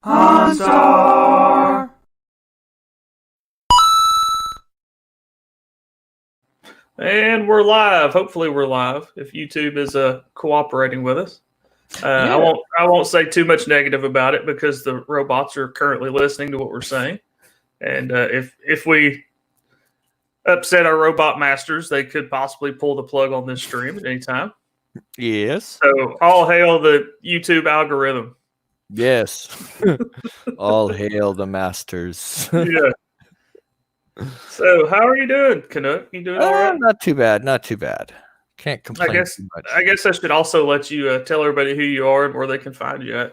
OnStar. And we're live. Hopefully, we're live. If YouTube is cooperating with us, Yeah. I won't say too much negative about it because the robots are currently listening to what we're saying. And if we upset our robot masters, they could possibly pull the plug on this stream at any time. Yes. So all hail the YouTube algorithm. Yes. All hail the masters. Yeah. So how are you doing, Canuck? You doing all right? Not too bad. Not too bad. Can't complain too much. I guess I should also let you tell everybody who you are and where they can find you at.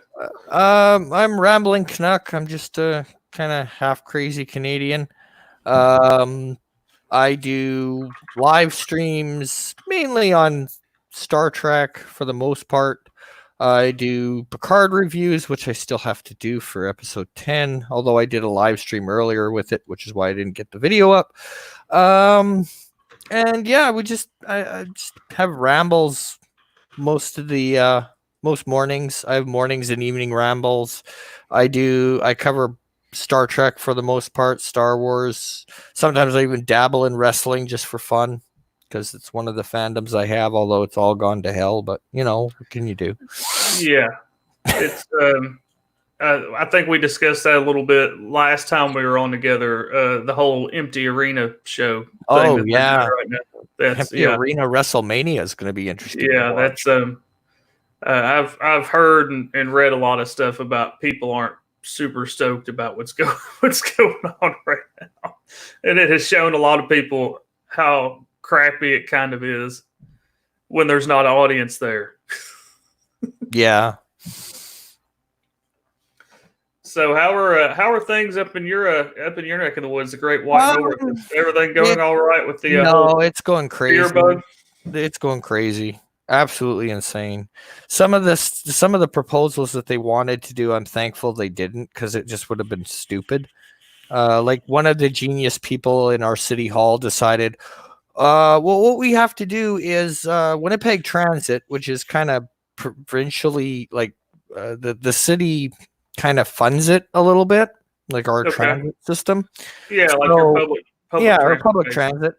I'm Rambling Canuck. I'm just a kind of half crazy Canadian. I do live streams mainly on Star Trek for the most part. I do Picard reviews, which I still have to do for episode 10, although I did a live stream earlier with it, which is why I didn't get the video up. And yeah, I just have rambles most mornings. I have mornings and evening rambles. I cover Star Trek for the most part, Star Wars. Sometimes I even dabble in wrestling just for fun because it's one of the fandoms I have, although it's all gone to hell. But, what can you do? Yeah. It's I think we discussed that a little bit last time we were on together, the whole Empty Arena show. Oh, yeah. Right now. That's Empty Arena WrestleMania is going to be interesting. Yeah, that's I've heard and read a lot of stuff about people aren't super stoked about what's going on right now, and it has shown a lot of people how crappy it kind of is when there's not an audience there. Yeah. So how are things up in your neck of the woods? The Great White North. Is everything going all right with the? No, it's going crazy. Beer bug? It's going crazy. Absolutely insane. Some of the proposals that they wanted to do, I'm thankful they didn't because it just would have been stupid. Like one of the genius people in our city hall decided, well, what we have to do is Winnipeg Transit, which is kind of provincially, like the city kind of funds it a little bit, like our transit system. Yeah, like your public transit.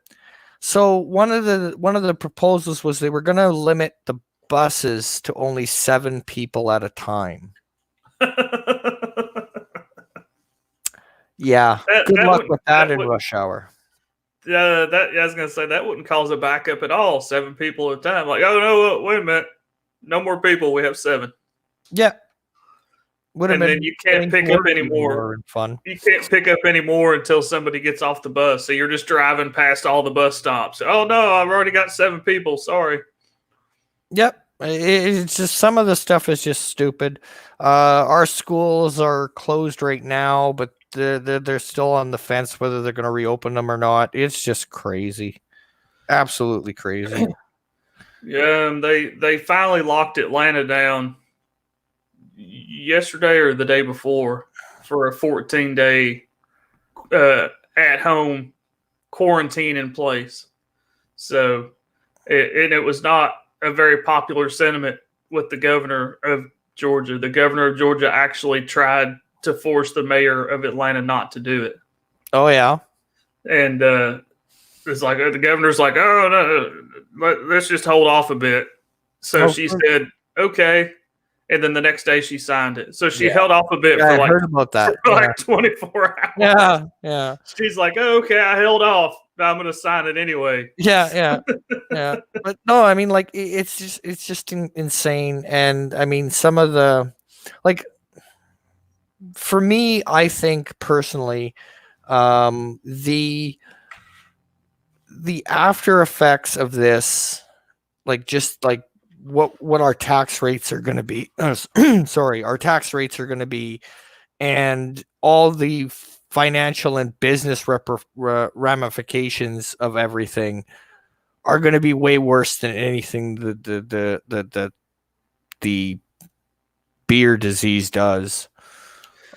So one of the proposals was they were going to limit the buses to only 7 people at a time. Yeah, good luck with that in rush hour. Yeah, I was gonna say that wouldn't cause a backup at all. 7 people at a time. Like, oh no, wait a minute, no more people. We have 7. Yeah. And then you can't pick up anymore. Fun. You can't pick up anymore until somebody gets off the bus. So you're just driving past all the bus stops. Oh no, I've already got 7 people. Sorry. Yep. It's just some of the stuff is just stupid. Our schools are closed right now, but they're still on the fence whether they're going to reopen them or not. It's just crazy. Absolutely crazy. Yeah, and they finally locked Atlanta down yesterday or the day before for a 14-day at-home quarantine in place. So it was not a very popular sentiment with the governor of Georgia. The governor of Georgia actually tried to force the mayor of Atlanta not to do it. Oh, yeah. And it's like the governor's like, oh, no, let's just hold off a bit. So she said, okay. And then the next day she signed it. So she held off a bit I heard about that. For like 24 hours. Yeah. She's like, oh, okay, I held off. I'm going to sign it anyway. Yeah. But no, I mean, like, it's just insane. And I mean, some of the, like, for me, I think personally, the after effects of this, like, just like what our tax rates are going to be. Our tax rates are going to be, and all the financial and business ramifications of everything are going to be way worse than anything the beer disease does.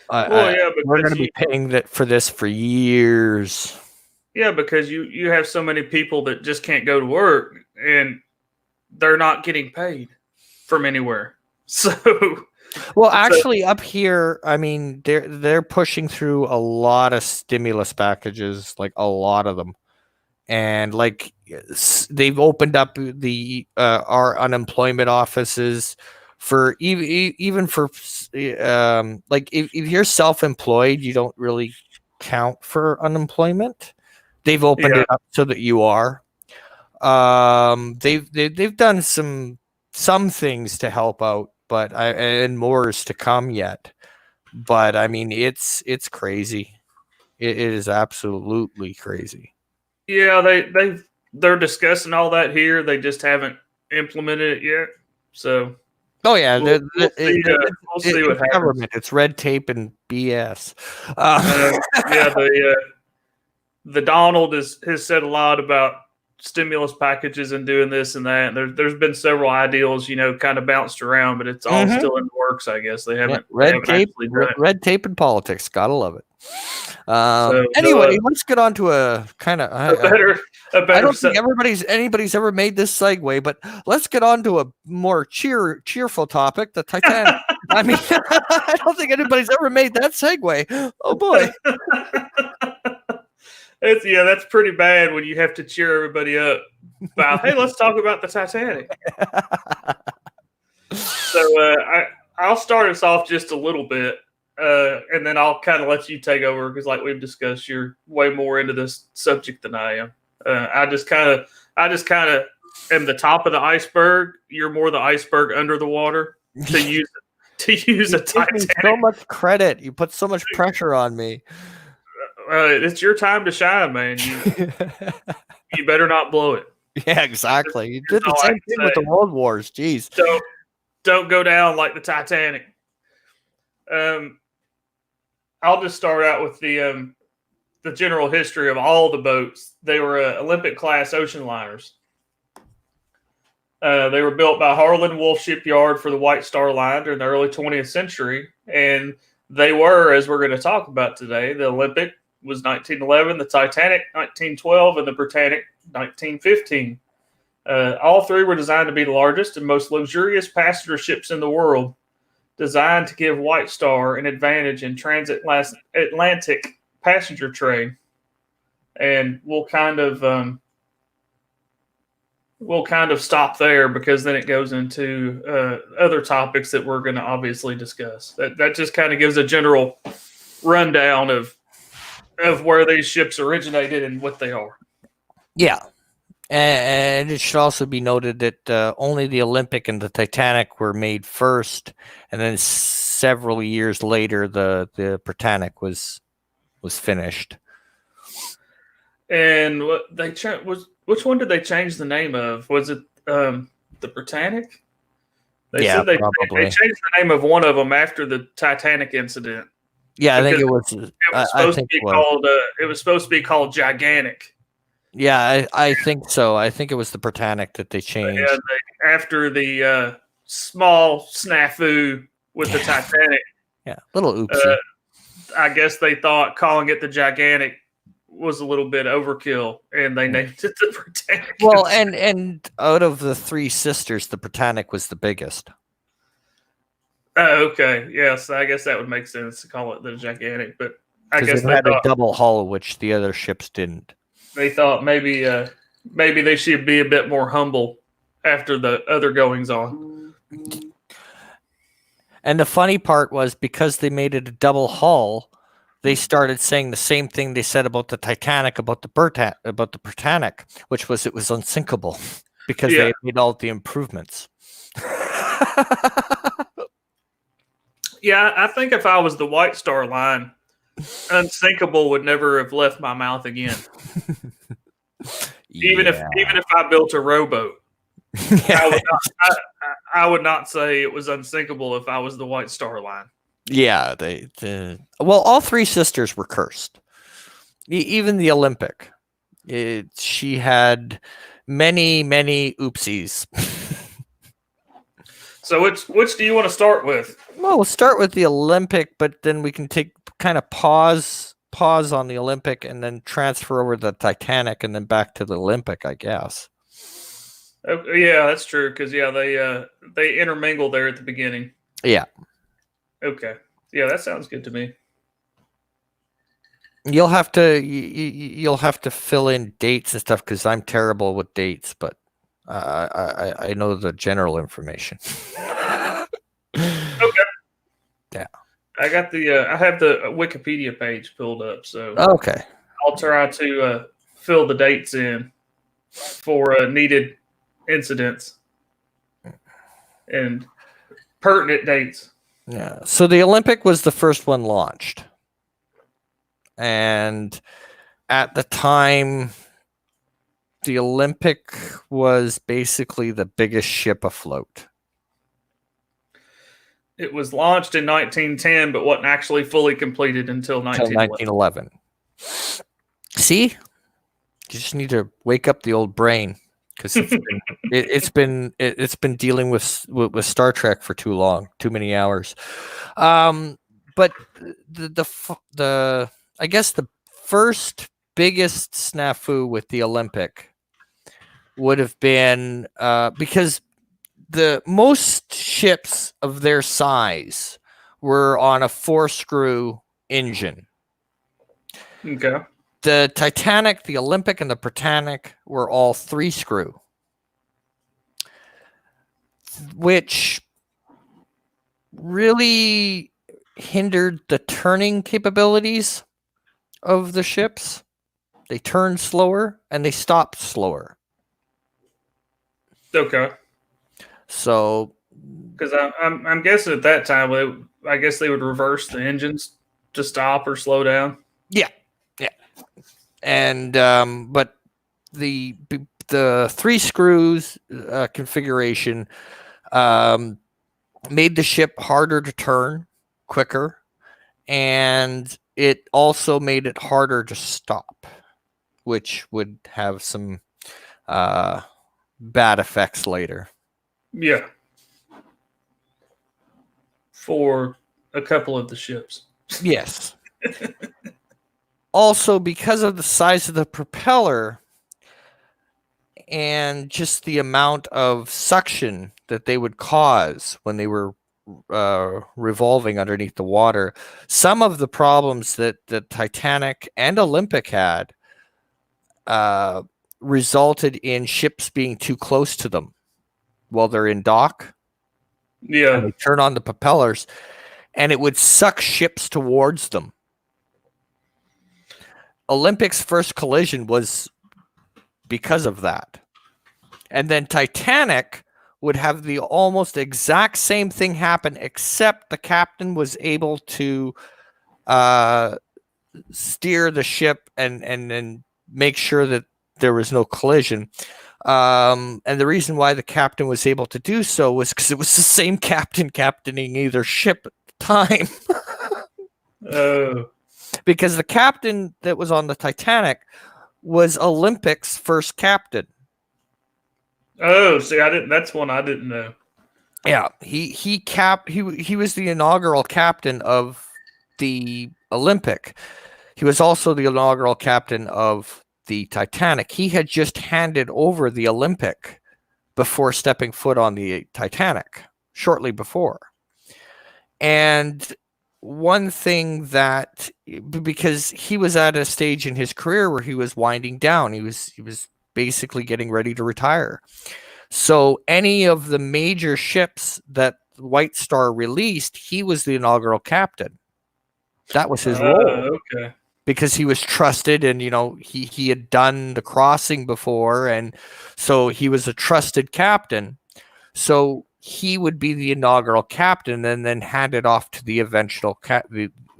We're going to be paying for this for years. Yeah, because you have so many people that just can't go to work and they're not getting paid from anywhere. So, Well, actually, up here, I mean, they're pushing through a lot of stimulus packages, like a lot of them, and like they've opened up the our unemployment offices for even for like if you're self-employed, you don't really count for unemployment. They've opened yeah, it up so that you are. They've done some things to help out, but and more is to come yet. But I mean, it's crazy. It is absolutely crazy. yeah, they're discussing all that here. They just haven't implemented it yet. So Oh yeah, we'll see. We'll see what it's happens. government. It's red tape and BS. Yeah, the Donald has said a lot about stimulus packages and doing this and that. And there's been several ideals, kind of bounced around, but it's all still in the works. I guess they haven't actually done it. red tape and politics. Gotta love it. So Anyway, let's get on to a kind of. a better. I don't think anybody's ever made this segue, but let's get on to a more cheerful topic, the Titanic. I mean, I don't think anybody's ever made that segue. Oh boy. That's pretty bad when you have to cheer everybody up about, hey, let's talk about the Titanic. So I'll start us off just a little bit, and then I'll kind of let you take over because, like we've discussed, you're way more into this subject than I am. I just kind of am the top of the iceberg. You're more the iceberg under the water to use a Titanic. So much credit. You put so much pressure on me. It's your time to shine, man. You better not blow it. Yeah, exactly. You did the same thing with the World Wars. Jeez. Don't go down like the Titanic. I'll just start out with the general history of all the boats. They were Olympic class ocean liners. They were built by Harland Wolff Shipyard for the White Star Line during the early 20th century, and they were, as we're going to talk about today, the Olympic was 1911, the Titanic 1912, and the Britannic 1915. All three were designed to be the largest and most luxurious passenger ships in the world, designed to give White Star an advantage in transatlantic passenger trade. And we'll kind of stop there because then it goes into other topics that we're going to obviously discuss. That just kind of gives a general rundown of where these ships originated and what they are. Yeah. And it should also be noted that only the Olympic and the Titanic were made first, and then several years later, the Britannic was finished. And which one did they change the name of? Was it the Britannic? They said they changed the name of one of them after the Titanic incident. Yeah, I think it was. It was supposed to be called Gigantic. Yeah, I think so. I think it was the Britannic that they changed. After the small snafu with the Titanic. Yeah, little oopsie. I guess they thought calling it the Gigantic was a little bit overkill, and they named it the Britannic. Well, and out of the three sisters, the Britannic was the biggest. Oh, okay. Yes, I guess that would make sense to call it the Gigantic, but I guess they had a double hull, which the other ships didn't. They thought maybe they should be a bit more humble after the other goings on. And the funny part was because they made it a double hull, they started saying the same thing they said about the Titanic, about the Britannic, which was it was unsinkable because they made all the improvements. Yeah, I think if I was the White Star Line, unsinkable would never have left my mouth again. Even if I built a rowboat, I would not say it was unsinkable if I was the White Star Line. Yeah, well, all three sisters were cursed. Even the Olympic, she had many oopsies. So which do you want to start with? Well, we'll start with the Olympic, but then we can take kind of pause on the Olympic and then transfer over the Titanic and then back to the Olympic, I guess. Oh, yeah, that's true. Because they intermingle there at the beginning. Yeah. Okay. Yeah, that sounds good to me. You'll have to you'll have to fill in dates and stuff because I'm terrible with dates, but I know the general information. Okay. Yeah. I got I have the Wikipedia page pulled up, so Okay. I'll try to fill the dates in for needed incidents and pertinent dates. Yeah. So the Olympic was the first one launched. And at the time, the Olympic was basically the biggest ship afloat. It was launched in 1910, but wasn't actually fully completed until 1911. 1911. See, you just need to wake up the old brain because it's been dealing with Star Trek for too long, too many hours. But the I guess the first biggest snafu with the Olympic would have been because the most ships of their size were on a 4-screw engine. Okay. The Titanic, the Olympic, and the Britannic were all 3-screw, which really hindered the turning capabilities of the ships. They turned slower and they stopped slower. Okay. So, because I'm guessing at that time, I guess they would reverse the engines to stop or slow down. Yeah, and but the 3 screws configuration made the ship harder to turn, quicker, and it also made it harder to stop, which would have some bad effects later. Yeah. For a couple of the ships. Yes. Also, because of the size of the propeller and just the amount of suction that they would cause when they were revolving underneath the water, some of the problems that the Titanic and Olympic had resulted in ships being too close to them while they're in dock. Yeah. And they turn on the propellers and it would suck ships towards them. Olympic's first collision was because of that. And then Titanic would have the almost exact same thing happen, except the captain was able to steer the ship and make sure that there was no collision. And the reason why the captain was able to do so was because it was the same captain captaining either ship at the time. Oh. Because the captain that was on the Titanic was Olympic's first captain. Oh, see, that's one I didn't know. Yeah, he was the inaugural captain of the Olympic. He was also the inaugural captain of the Titanic. He had just handed over the Olympic before stepping foot on the Titanic, shortly before. And one thing that, because he was at a stage in his career where he was winding down, he was basically getting ready to retire. So any of the major ships that White Star released, he was the inaugural captain. That was his role. Okay. Because he was trusted, and he had done the crossing before, and so he was a trusted captain. So he would be the inaugural captain, and then hand it off to the eventual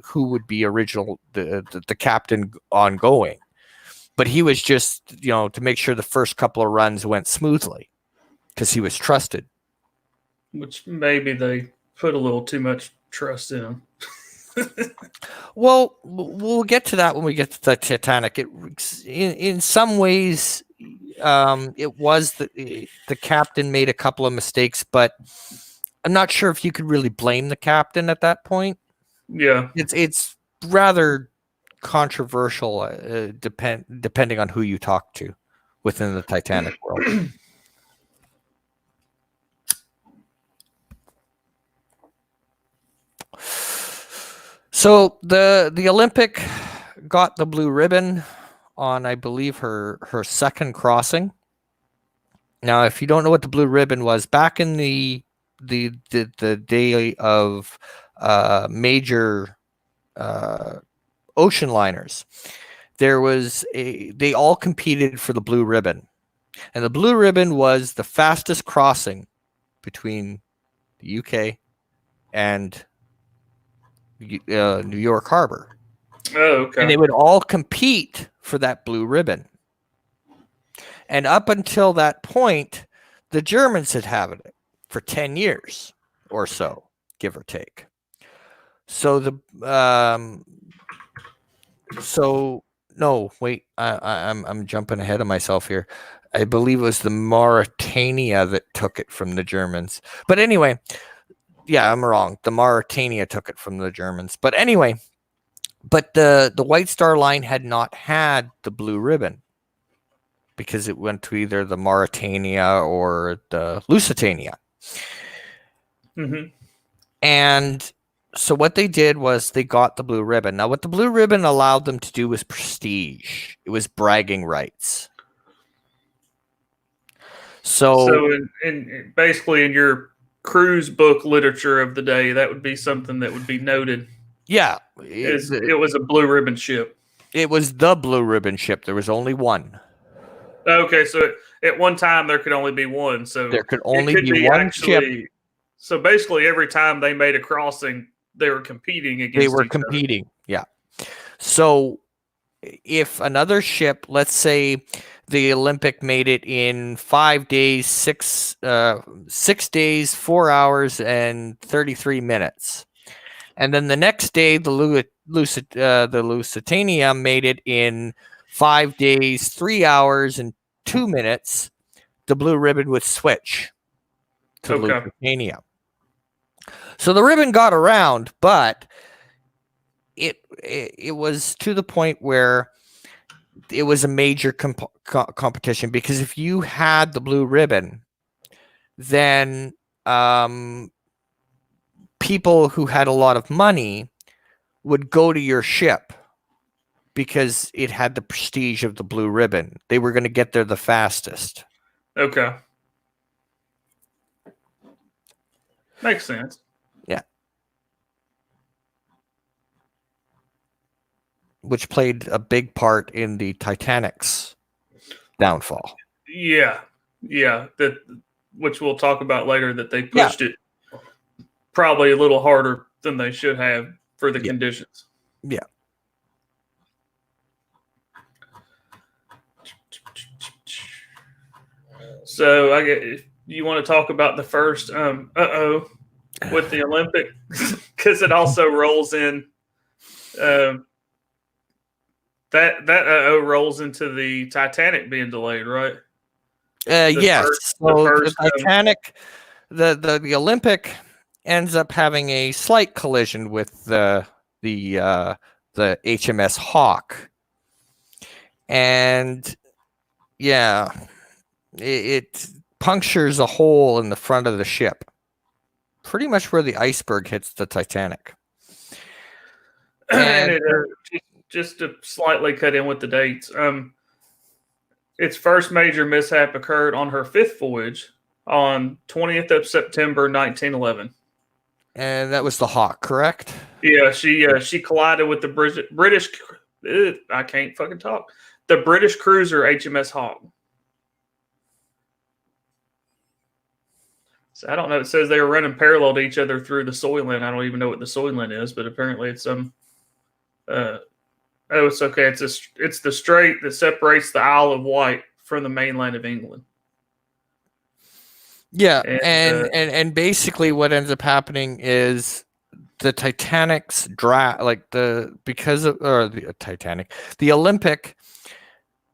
who would be the captain ongoing. But he was just to make sure the first couple of runs went smoothly, because he was trusted. Which maybe they put a little too much trust in him. Well, we'll get to that when we get to the Titanic. In some ways, it was the captain made a couple of mistakes, but I'm not sure if you could really blame the captain at that point. Yeah, it's rather controversial, depending on who you talk to within the Titanic world. So the Olympic got the blue ribbon on, I believe, her second crossing. Now, if you don't know what the blue ribbon was, back in the day of major ocean liners, they all competed for the blue ribbon, and the blue ribbon was the fastest crossing between the UK and New York Harbor. Oh, okay. And they would all compete for that blue ribbon. And up until that point, the Germans had had it for 10 years or so, give or take. So no, wait, I'm jumping ahead of myself here. I believe it was the Mauritania that took it from the Germans. But anyway, yeah, I'm wrong. The Mauritania took it from the Germans. But anyway, the White Star Line had not had the blue ribbon because it went to either the Mauritania or the Lusitania. Mm-hmm. And so what they did was they got the blue ribbon. Now, what the blue ribbon allowed them to do was prestige. It was bragging rights. So in basically in your cruise book literature of the day, that would be something that would be noted. Yeah, it was a blue ribbon ship. It was the blue ribbon ship. There was only one. Okay, so at one time there could only be one. So there could only be one ship. So basically, every time they made a crossing, they were competing against. They were competing. Yeah. So if another ship, let's say the Olympic made it in 5 days, 6 days, 4 hours, and 33 minutes, and then the next day the Lusitania made it in 5 days, 3 hours, and 2 minutes, the blue ribbon would switch to Lusitania. So the ribbon got around, but it was to the point where it was a major competition, because if you had the blue ribbon, then people who had a lot of money would go to your ship because it had the prestige of the blue ribbon. They were going to get there the fastest. Okay. Makes sense. Yeah. Which played a big part in the Titanic's downfall. Yeah. Which we'll talk about later, that they pushed it probably a little harder than they should have for the conditions. Yeah. So I get, if you want to talk about the first with the Olympic, because it also rolls in that rolls into the Titanic being delayed, right? Yes. The Titanic, the Olympic ends up having a slight collision with the HMS Hawk, and it punctures a hole in the front of the ship, pretty much where the iceberg hits the Titanic. And just to slightly cut in with the dates, its first major mishap occurred on her fifth voyage on 20th of September, 1911. And that was the Hawk, correct? Yeah, she collided with the British. I can't fucking talk. The British cruiser HMS Hawk. So I don't know. It says they were running parallel to each other through the Soylent. I don't even know what the Soylent is, but apparently it's it's okay. It's the strait that separates the Isle of Wight from the mainland of England. Yeah, and basically what ends up happening is the Titanic's the Titanic, the Olympic,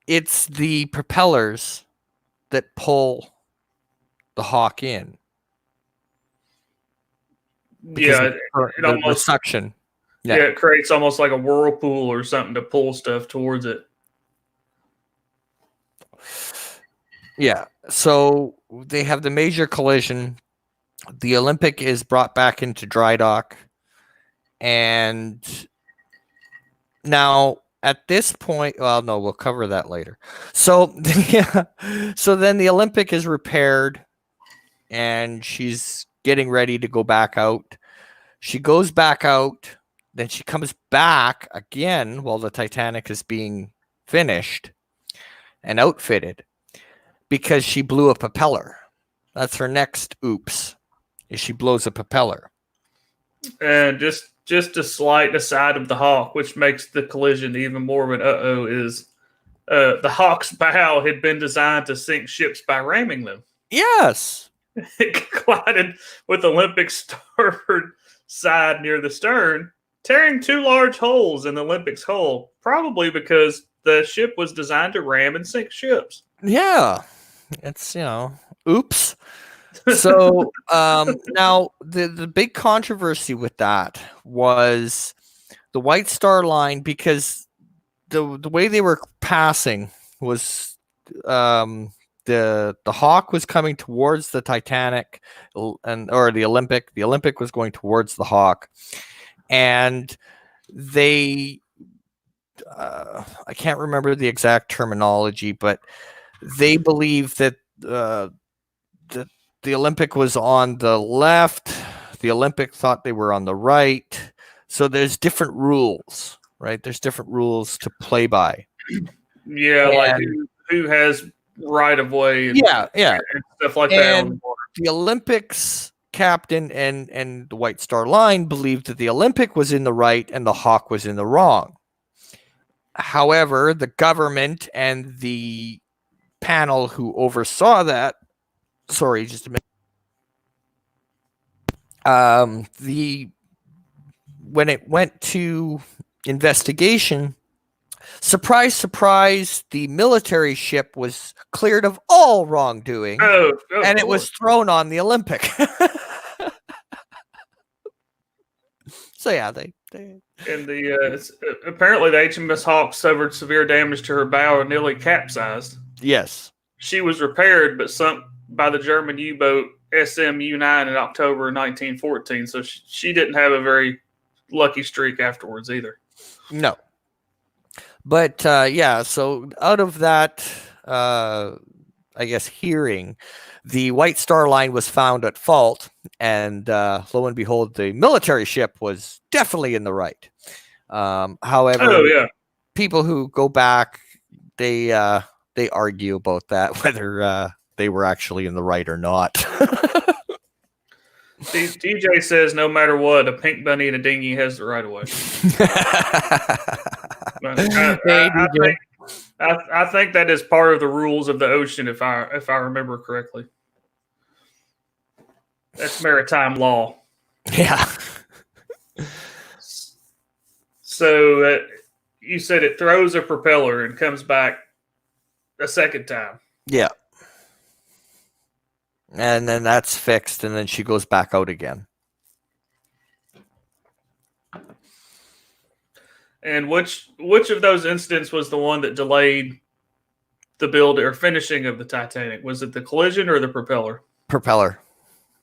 it's the propellers that pull the Hawk in. Yeah, it almost suction. Yeah, it creates almost like a whirlpool or something to pull stuff towards it. Yeah, so they have the major collision. The Olympic is brought back into dry dock, And now at this point, well, no, we'll cover that later. So, so then the Olympic is repaired, and she's getting ready to go back out. She goes back out, then she comes back again while the Titanic is being finished and outfitted because she blew a propeller. That's her next oops, is she blows a propeller. And just a slight aside of the Hawk, which makes the collision even more of an uh-oh, is the Hawk's bow had been designed to sink ships by ramming them. Yes. It collided with Olympic's starboard side near the stern, tearing 2 large holes in the Olympic's hull, probably because the ship was designed to ram and sink ships. Yeah. It's, oops. So now the big controversy with that was the White Star Line, because the way they were passing was the Hawk was coming towards the Titanic or the Olympic. The Olympic was going towards the Hawk, and they I can't remember the exact terminology, but they believe that the Olympic was on the left. The Olympic thought they were on the right. So there's different rules, right? There's different rules to play by. Yeah, like who has right of way. And stuff like that. On the water. The Olympics captain and the White Star Line believed that the Olympic was in the right and the Hawk was in the wrong. However, the government and the panel who oversaw that, sorry, just a minute. When it went to investigation, surprise, surprise, the military ship was cleared of all wrongdoing, and it was thrown on the Olympic. So yeah, they and apparently the HMS Hawk suffered severe damage to her bow and nearly capsized. Yes, she was repaired but sunk by the German U-boat SMU-9 in October 1914. So she didn't have a very lucky streak afterwards either. No. But so out of that, I guess, hearing, the White Star Line was found at fault, and lo and behold, the military ship was definitely in the right. However, people who go back, they argue about that, whether they were actually in the right or not. DJ says no matter what, a pink bunny and a dinghy has the right of way. I think that is part of the rules of the ocean, if I remember correctly. That's maritime law. Yeah. So you said it throws a propeller and comes back a second time. Yeah. And then that's fixed, and then she goes back out again. And which of those incidents was the one that delayed the build or finishing of the Titanic? Was it the collision or the propeller? Propeller.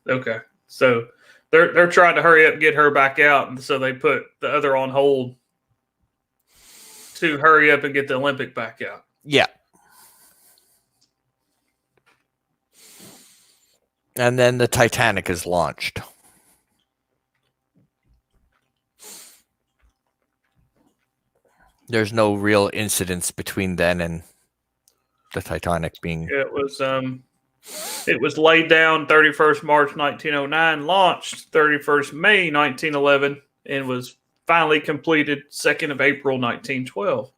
Okay. So they're trying to hurry up and get her back out, and so they put the other on hold to hurry up and get the Olympic back out. Yeah. And then the Titanic is launched. There's no real incidents between then and the Titanic being. It was laid down 31st March 1909, launched 31st May 1911, and was finally completed 2nd of April 1912.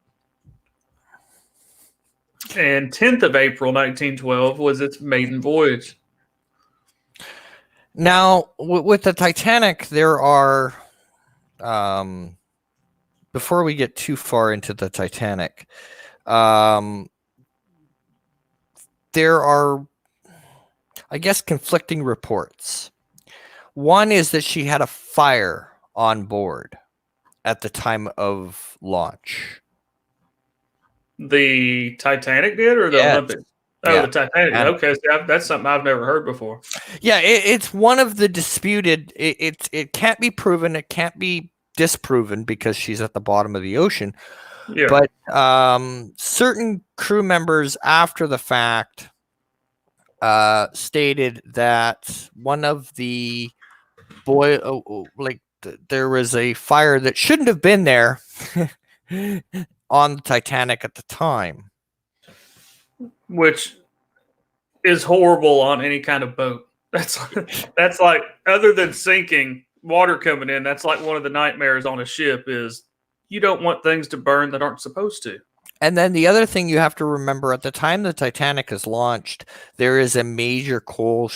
And 10th of April 1912 was its maiden voyage. Now, with the Titanic, there are, before we get too far into the Titanic, there are, I guess, conflicting reports. One is that she had a fire on board at the time of launch. The Titanic did, or the Olympic? Oh, yeah. The Titanic. Okay, so that's something I've never heard before. Yeah, it's one of the disputed. It can't be proven. It can't be disproven because she's at the bottom of the ocean. Yeah. But certain crew members after the fact stated that one of the there was a fire that shouldn't have been there on the Titanic at the time. Which is horrible on any kind of boat. That's like, other than sinking, water coming in, that's like one of the nightmares on a ship is you don't want things to burn that aren't supposed to. And then the other thing you have to remember, at the time the Titanic is launched, there is a major coal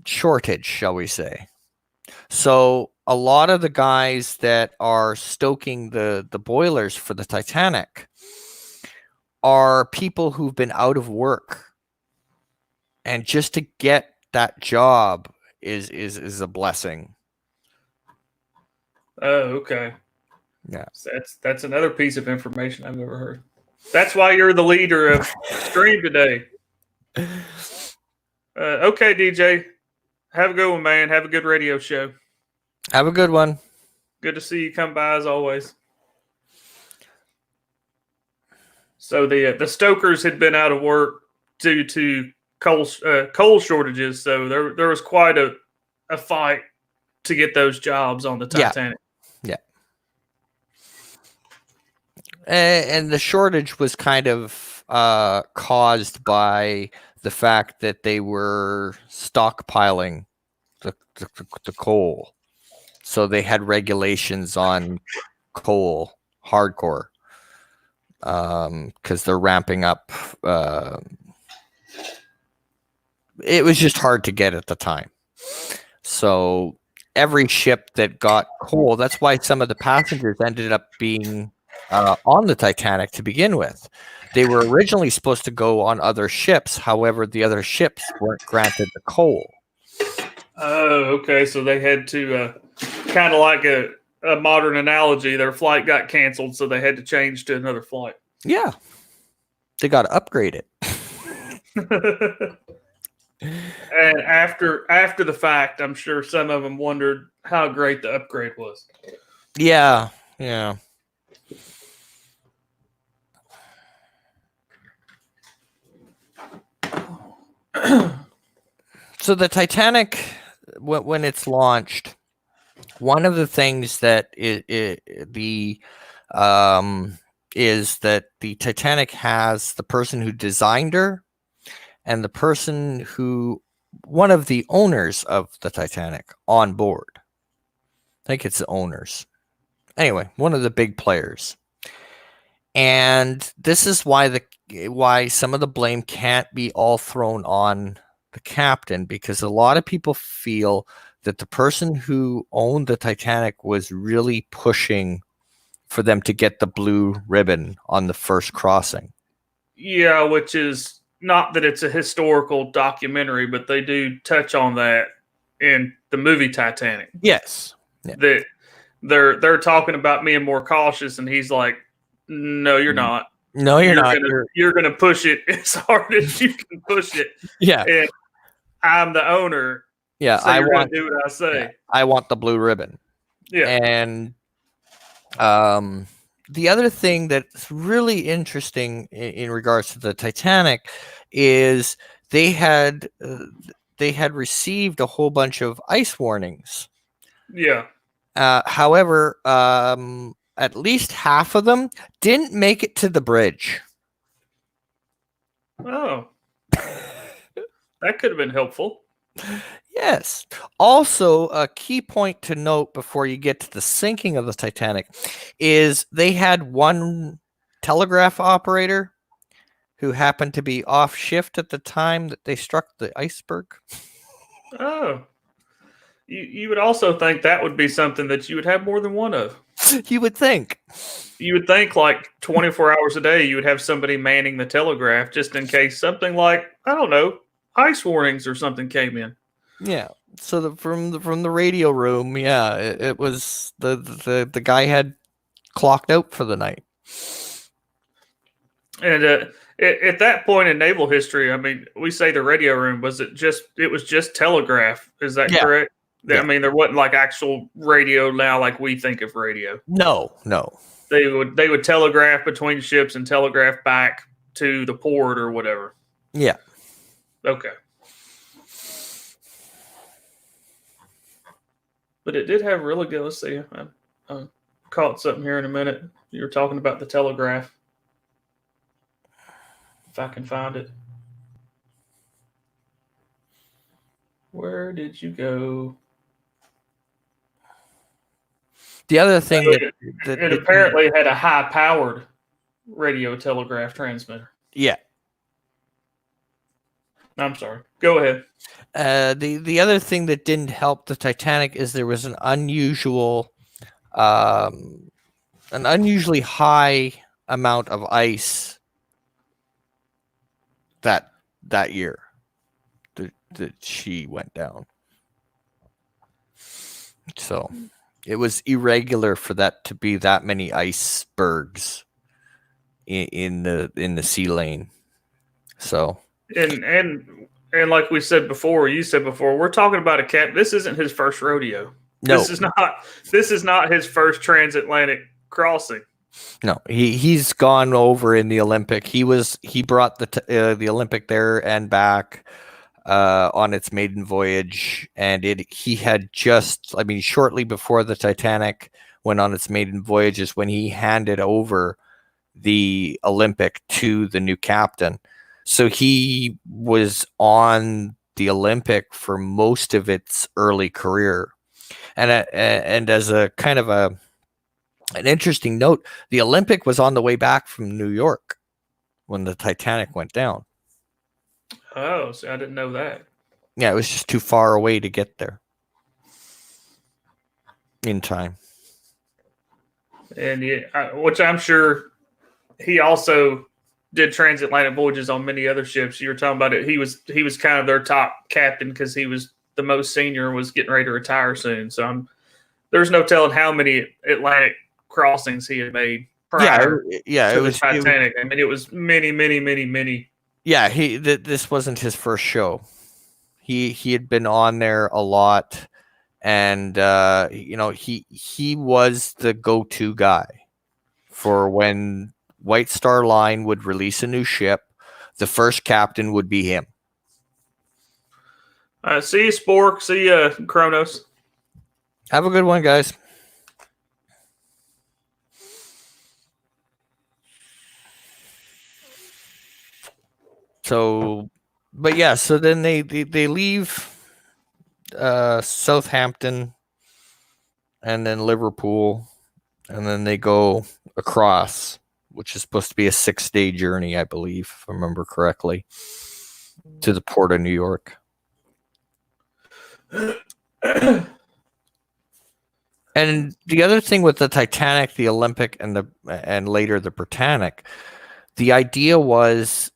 shortage, shall we say. So a lot of the guys that are stoking the boilers for the Titanic are people who've been out of work. And just to get that job is a blessing. Oh, okay. Yeah. So that's another piece of information I've never heard. That's why you're the leader of stream today. Okay, DJ. Have a good one, man. Have a good radio show. Have a good one. Good to see you come by as always. So the stokers had been out of work due to coal shortages. So there was quite a fight to get those jobs on the Titanic. Yeah. And the shortage was kind of caused by the fact that they were stockpiling the coal. So they had regulations on coal hardcore because they're ramping up. It was just hard to get at the time. So every ship that got coal, that's why some of the passengers ended up being on the Titanic to begin with. They were originally supposed to go on other ships. However, the other ships weren't granted the coal. Oh, okay. So they had to, kind of like a modern analogy, their flight got canceled, so they had to change to another flight. Yeah. They got to upgrade it. And after the fact, I'm sure some of them wondered how great the upgrade was. Yeah. So the Titanic, when it's launched, one of the things that is that the Titanic has the person who designed her and the person one of the owners of the Titanic on board. I think it's the owners. Anyway, one of the big players. And this is why some of the blame can't be all thrown on the captain, because a lot of people feel that the person who owned the Titanic was really pushing for them to get the blue ribbon on the first crossing. Yeah, which is not that it's a historical documentary, but they do touch on that in the movie Titanic. Yes. Yeah. That they're talking about being more cautious, and he's like, no, you're not. No, you're not. You're going to push it as hard as you can push it. Yeah. And I'm the owner. Yeah. So you're going to do what I say. Yeah, I want the blue ribbon. Yeah. And the other thing that's really interesting in regards to the Titanic is they had received a whole bunch of ice warnings. Yeah. However, at least half of them didn't make it to the bridge. Oh. That could have been helpful. Yes. Also, a key point to note before you get to the sinking of the Titanic is they had one telegraph operator who happened to be off shift at the time that they struck the iceberg. Oh. You would also think that would be something that you would have more than one of. You would think. You would think like 24 hours a day you would have somebody manning the telegraph just in case something like, I don't know, ice warnings or something came in. Yeah. So from the radio room, yeah, it was the guy had clocked out for the night. And At that point in naval history, I mean, we say the radio room, it was just telegraph. Is that Yeah. correct? I Yeah. mean, there wasn't like actual radio now like we think of radio. No. They would telegraph between ships and telegraph back to the port or whatever. Yeah. Okay. But it did have really good. Let's see. I caught something here in a minute. You were talking about the telegraph. If I can find it. Where did you go? The other thing it apparently had a high-powered radio telegraph transmitter. Yeah. I'm sorry. Go ahead. The other thing that didn't help the Titanic is there was an unusually high amount of ice that year that she went down. So it was irregular for that to be that many icebergs in the sea lane. So and like we said before, you said before, we're talking about a cap. This isn't his first rodeo. No. This is not his first transatlantic crossing. No, he's gone over in the Olympic. He brought the Olympic there and back on its maiden voyage, and he had shortly before the Titanic went on its maiden voyage is when he handed over the Olympic to the new captain. So he was on the Olympic for most of its early career, and as a kind of an interesting note, the Olympic was on the way back from New York when the Titanic went down. Oh, so I didn't know that. Yeah, it was just too far away to get there in time. And which I'm sure he also did transatlantic voyages on many other ships. You were talking about it. He was kind of their top captain because he was the most senior, was getting ready to retire soon. So there's no telling how many Atlantic crossings he had made prior to the Titanic. I mean, it was many. Yeah, this wasn't his first show. He had been on there a lot, and he was the go-to guy for when White Star Line would release a new ship. The first captain would be him. See you, Spork. See you, Kronos. Have a good one, guys. So, but yeah, so then they leave Southampton and then Liverpool, and then they go across, which is supposed to be a 6-day journey, I believe, if I remember correctly, to the port of New York. And the other thing with the Titanic, the Olympic, and later the Britannic, the idea was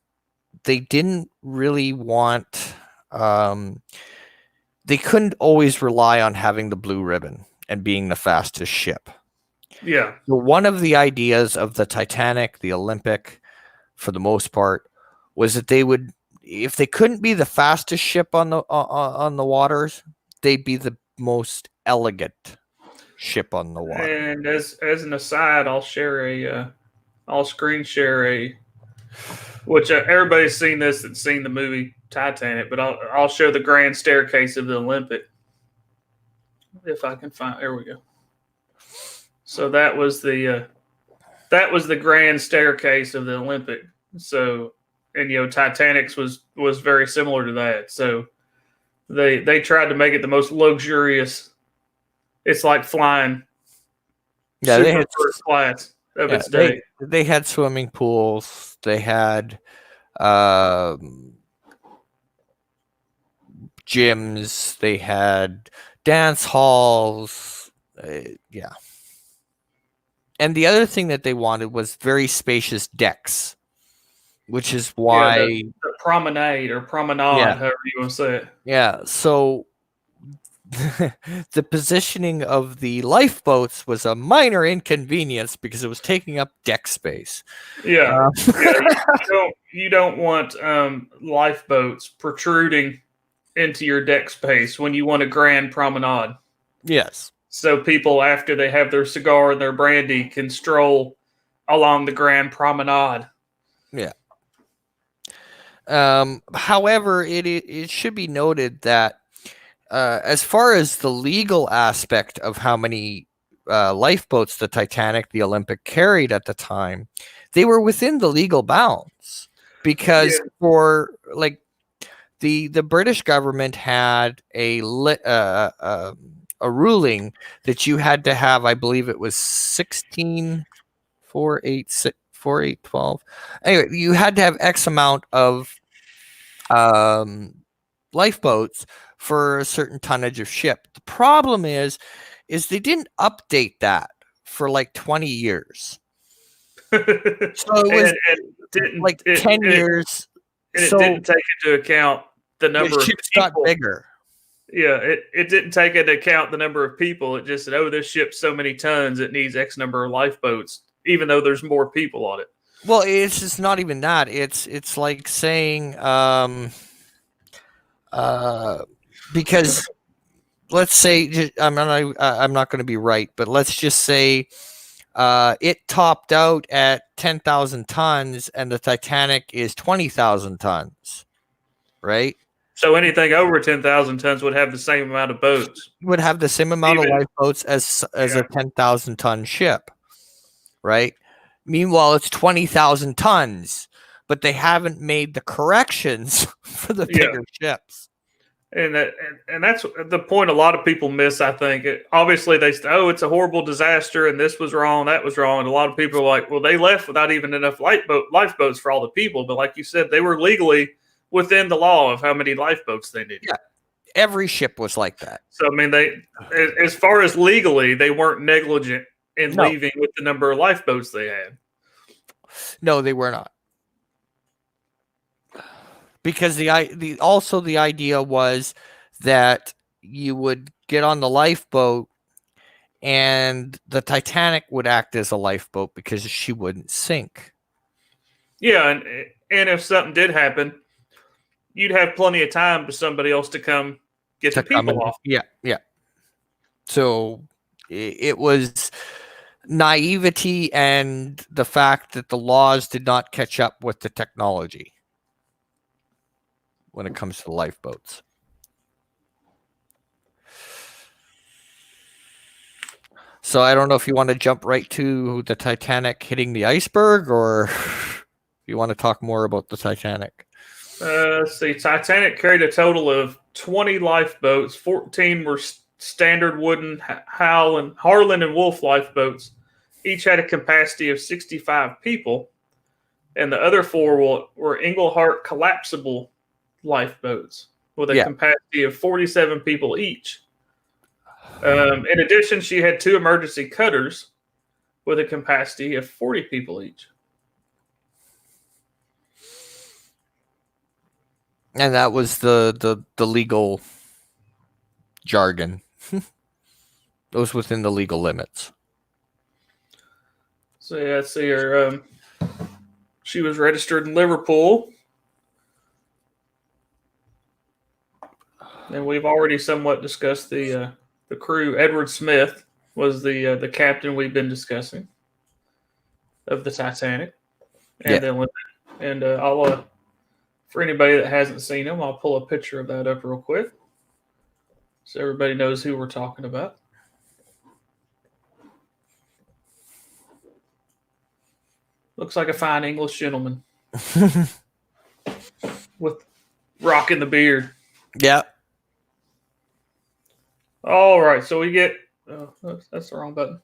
they didn't really want. They couldn't always rely on having the blue ribbon and being the fastest ship. Yeah. So one of the ideas of the Titanic, the Olympic, for the most part, was that they would, if they couldn't be the fastest ship on the waters, they'd be the most elegant ship on the water. And as an aside, I'll screen share which everybody's seen this that's seen the movie Titanic, but I'll show the grand staircase of the Olympic if I can find. There we go. So that was the grand staircase of the Olympic. So, and Titanic's was very similar to that. So they tried to make it the most luxurious. It's like flying. Yeah, they had first class of its day. They had swimming pools. They had gyms. They had dance halls. Yeah. And the other thing that they wanted was very spacious decks, which is why the promenade or promenade, however you want to say it. Yeah. So the positioning of the lifeboats was a minor inconvenience because it was taking up deck space. Yeah, yeah. You don't want lifeboats protruding into your deck space when you want a grand promenade. Yes. So people, after they have their cigar and their brandy, can stroll along the grand promenade. Yeah. However, it should be noted that as far as the legal aspect of how many lifeboats the Titanic, the Olympic, carried at the time, they were within the legal bounds because for like the British government had a ruling that you had to have, I believe it was 16 4 8 6 4 8 12. Anyway, you had to have X amount of lifeboats for a certain tonnage of ship. The problem is they didn't update that for like 20 years. So it was like 10 years. And it didn't take into account the number of ships people. got bigger. Yeah, it didn't take into account the number of people. It just said, oh, this ship's so many tons, it needs X number of lifeboats, even though there's more people on it. Well, it's just not even that. It's like saying because let's say I'm not going to be right, but let's just say it topped out at 10,000 tons and the Titanic is 20,000 tons, right? So anything over 10,000 tons would have the same amount of boats. Would have the same amount of lifeboats as a 10,000 ton ship, right? Meanwhile, it's 20,000 tons, but they haven't made the corrections for the bigger ships. And that's the point a lot of people miss, I think. Obviously, they say, oh, it's a horrible disaster, and this was wrong, that was wrong. And a lot of people are like, well, they left without even enough lifeboats for all the people. But like you said, they were legally within the law of how many lifeboats they needed. Yeah. Every ship was like that. So, I mean, as far as legally, they weren't negligent in leaving with the number of lifeboats they had. No, they were not. Because the idea was that you would get on the lifeboat and the Titanic would act as a lifeboat because she wouldn't sink. Yeah, and if something did happen, you'd have plenty of time for somebody else to come get the people off. Yeah. So it was naivety and the fact that the laws did not catch up with the technology when it comes to lifeboats. So I don't know if you want to jump right to the Titanic hitting the iceberg or if you want to talk more about the Titanic. Let's see. Titanic carried a total of 20 lifeboats. 14 were standard wooden Harlan and Wolff lifeboats. Each had a capacity of 65 people. And the other 4 were Englehart collapsible lifeboats with a capacity of 47 people each. In addition, she had 2 emergency cutters with a capacity of 40 people each. And that was the legal jargon. It was within the legal limits. So yeah, let's see her. She was registered in Liverpool. And we've already somewhat discussed the crew. Edward Smith was the captain we've been discussing of the Titanic. And then I'll for anybody that hasn't seen him, I'll pull a picture of that up real quick so everybody knows who we're talking about. Looks like a fine English gentleman with rocking the beard. Yeah. All right, so we get that's the wrong button.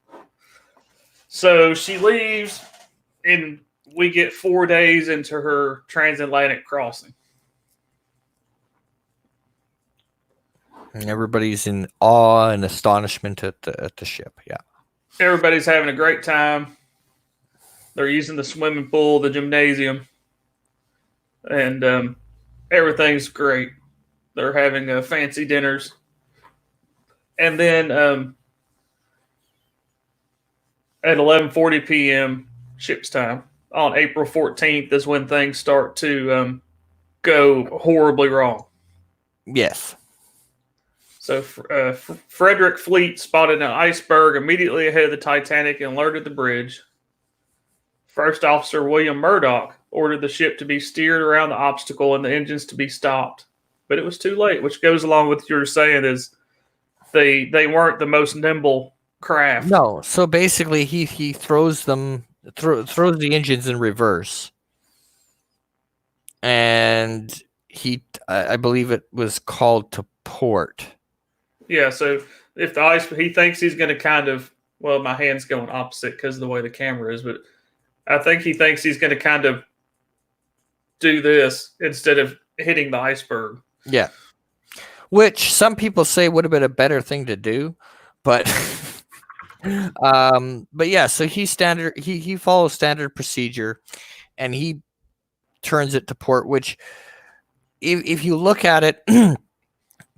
So she leaves, and we get 4 days into her transatlantic crossing. And everybody's in awe and astonishment at the ship. Yeah. Everybody's having a great time. They're using the swimming pool, the gymnasium, and everything's great. They're having fancy dinners. And then at 11:40 p.m. ship's time on April 14th is when things start to go horribly wrong. Yes. So Frederick Fleet spotted an iceberg immediately ahead of the Titanic and alerted the bridge. First Officer William Murdoch ordered the ship to be steered around the obstacle and the engines to be stopped. But it was too late, which goes along with what you're saying is they weren't the most nimble craft. No. So basically, he throws the engines in reverse, and I believe it was called to port. Yeah. So if he thinks he's going to kind of, well, my hand's going opposite because of the way the camera is, but I think he thinks he's going to kind of do this instead of hitting the iceberg. Yeah. Which some people say would have been a better thing to do, but but yeah, so he follows standard procedure and he turns it to port, which if you look at it,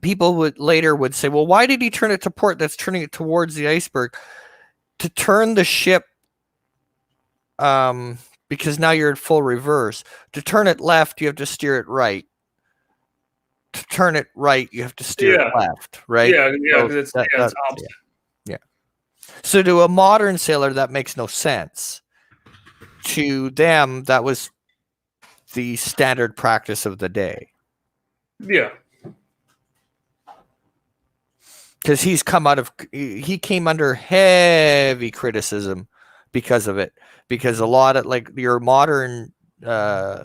people would say, well, why did he turn it to port? That's turning it towards the iceberg. To turn the ship, because now you're in full reverse. To turn it left, you have to steer it right. To turn it right, you have to steer it left, right? Yeah, because so it's opposite. Yeah. So to a modern sailor, that makes no sense. To them, that was the standard practice of the day. Yeah. Because he came under heavy criticism because of it. Because a lot of your modern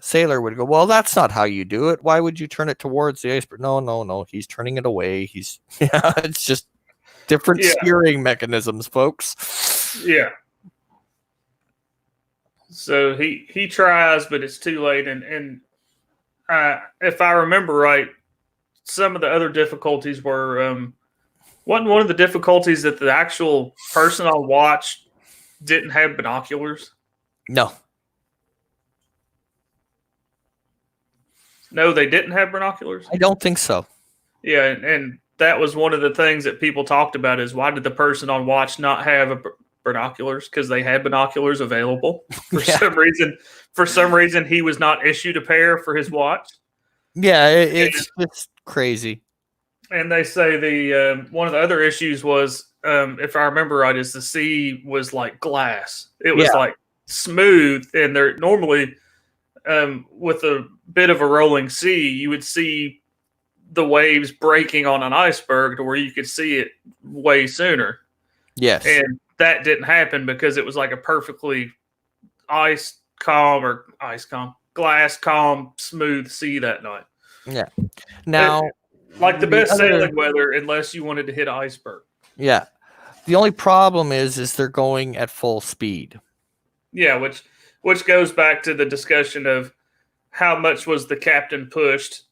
sailor would go, well, that's not how you do it. Why would you turn it towards the iceberg? No. He's turning it away. It's just different steering mechanisms, folks. Yeah. So he tries, but it's too late. And if I remember right, some of the other difficulties were one of the difficulties that the actual person on watch didn't have binoculars. No, they didn't have binoculars. I don't think so. Yeah, and that was one of the things that people talked about is why did the person on watch not have binoculars? Because they had binoculars available. For some reason, he was not issued a pair for his watch. Yeah, it's crazy. And they say the one of the other issues was, if I remember right, is the sea was like glass. It was like smooth, and they're normally with a bit of a rolling sea, you would see the waves breaking on an iceberg to where you could see it way sooner. Yes. And that didn't happen because it was like a perfectly glass calm, smooth sea that night. Yeah. Now, like the best sailing weather, unless you wanted to hit an iceberg. Yeah. The only problem is they're going at full speed. Yeah, which goes back to the discussion of how much was the captain pushed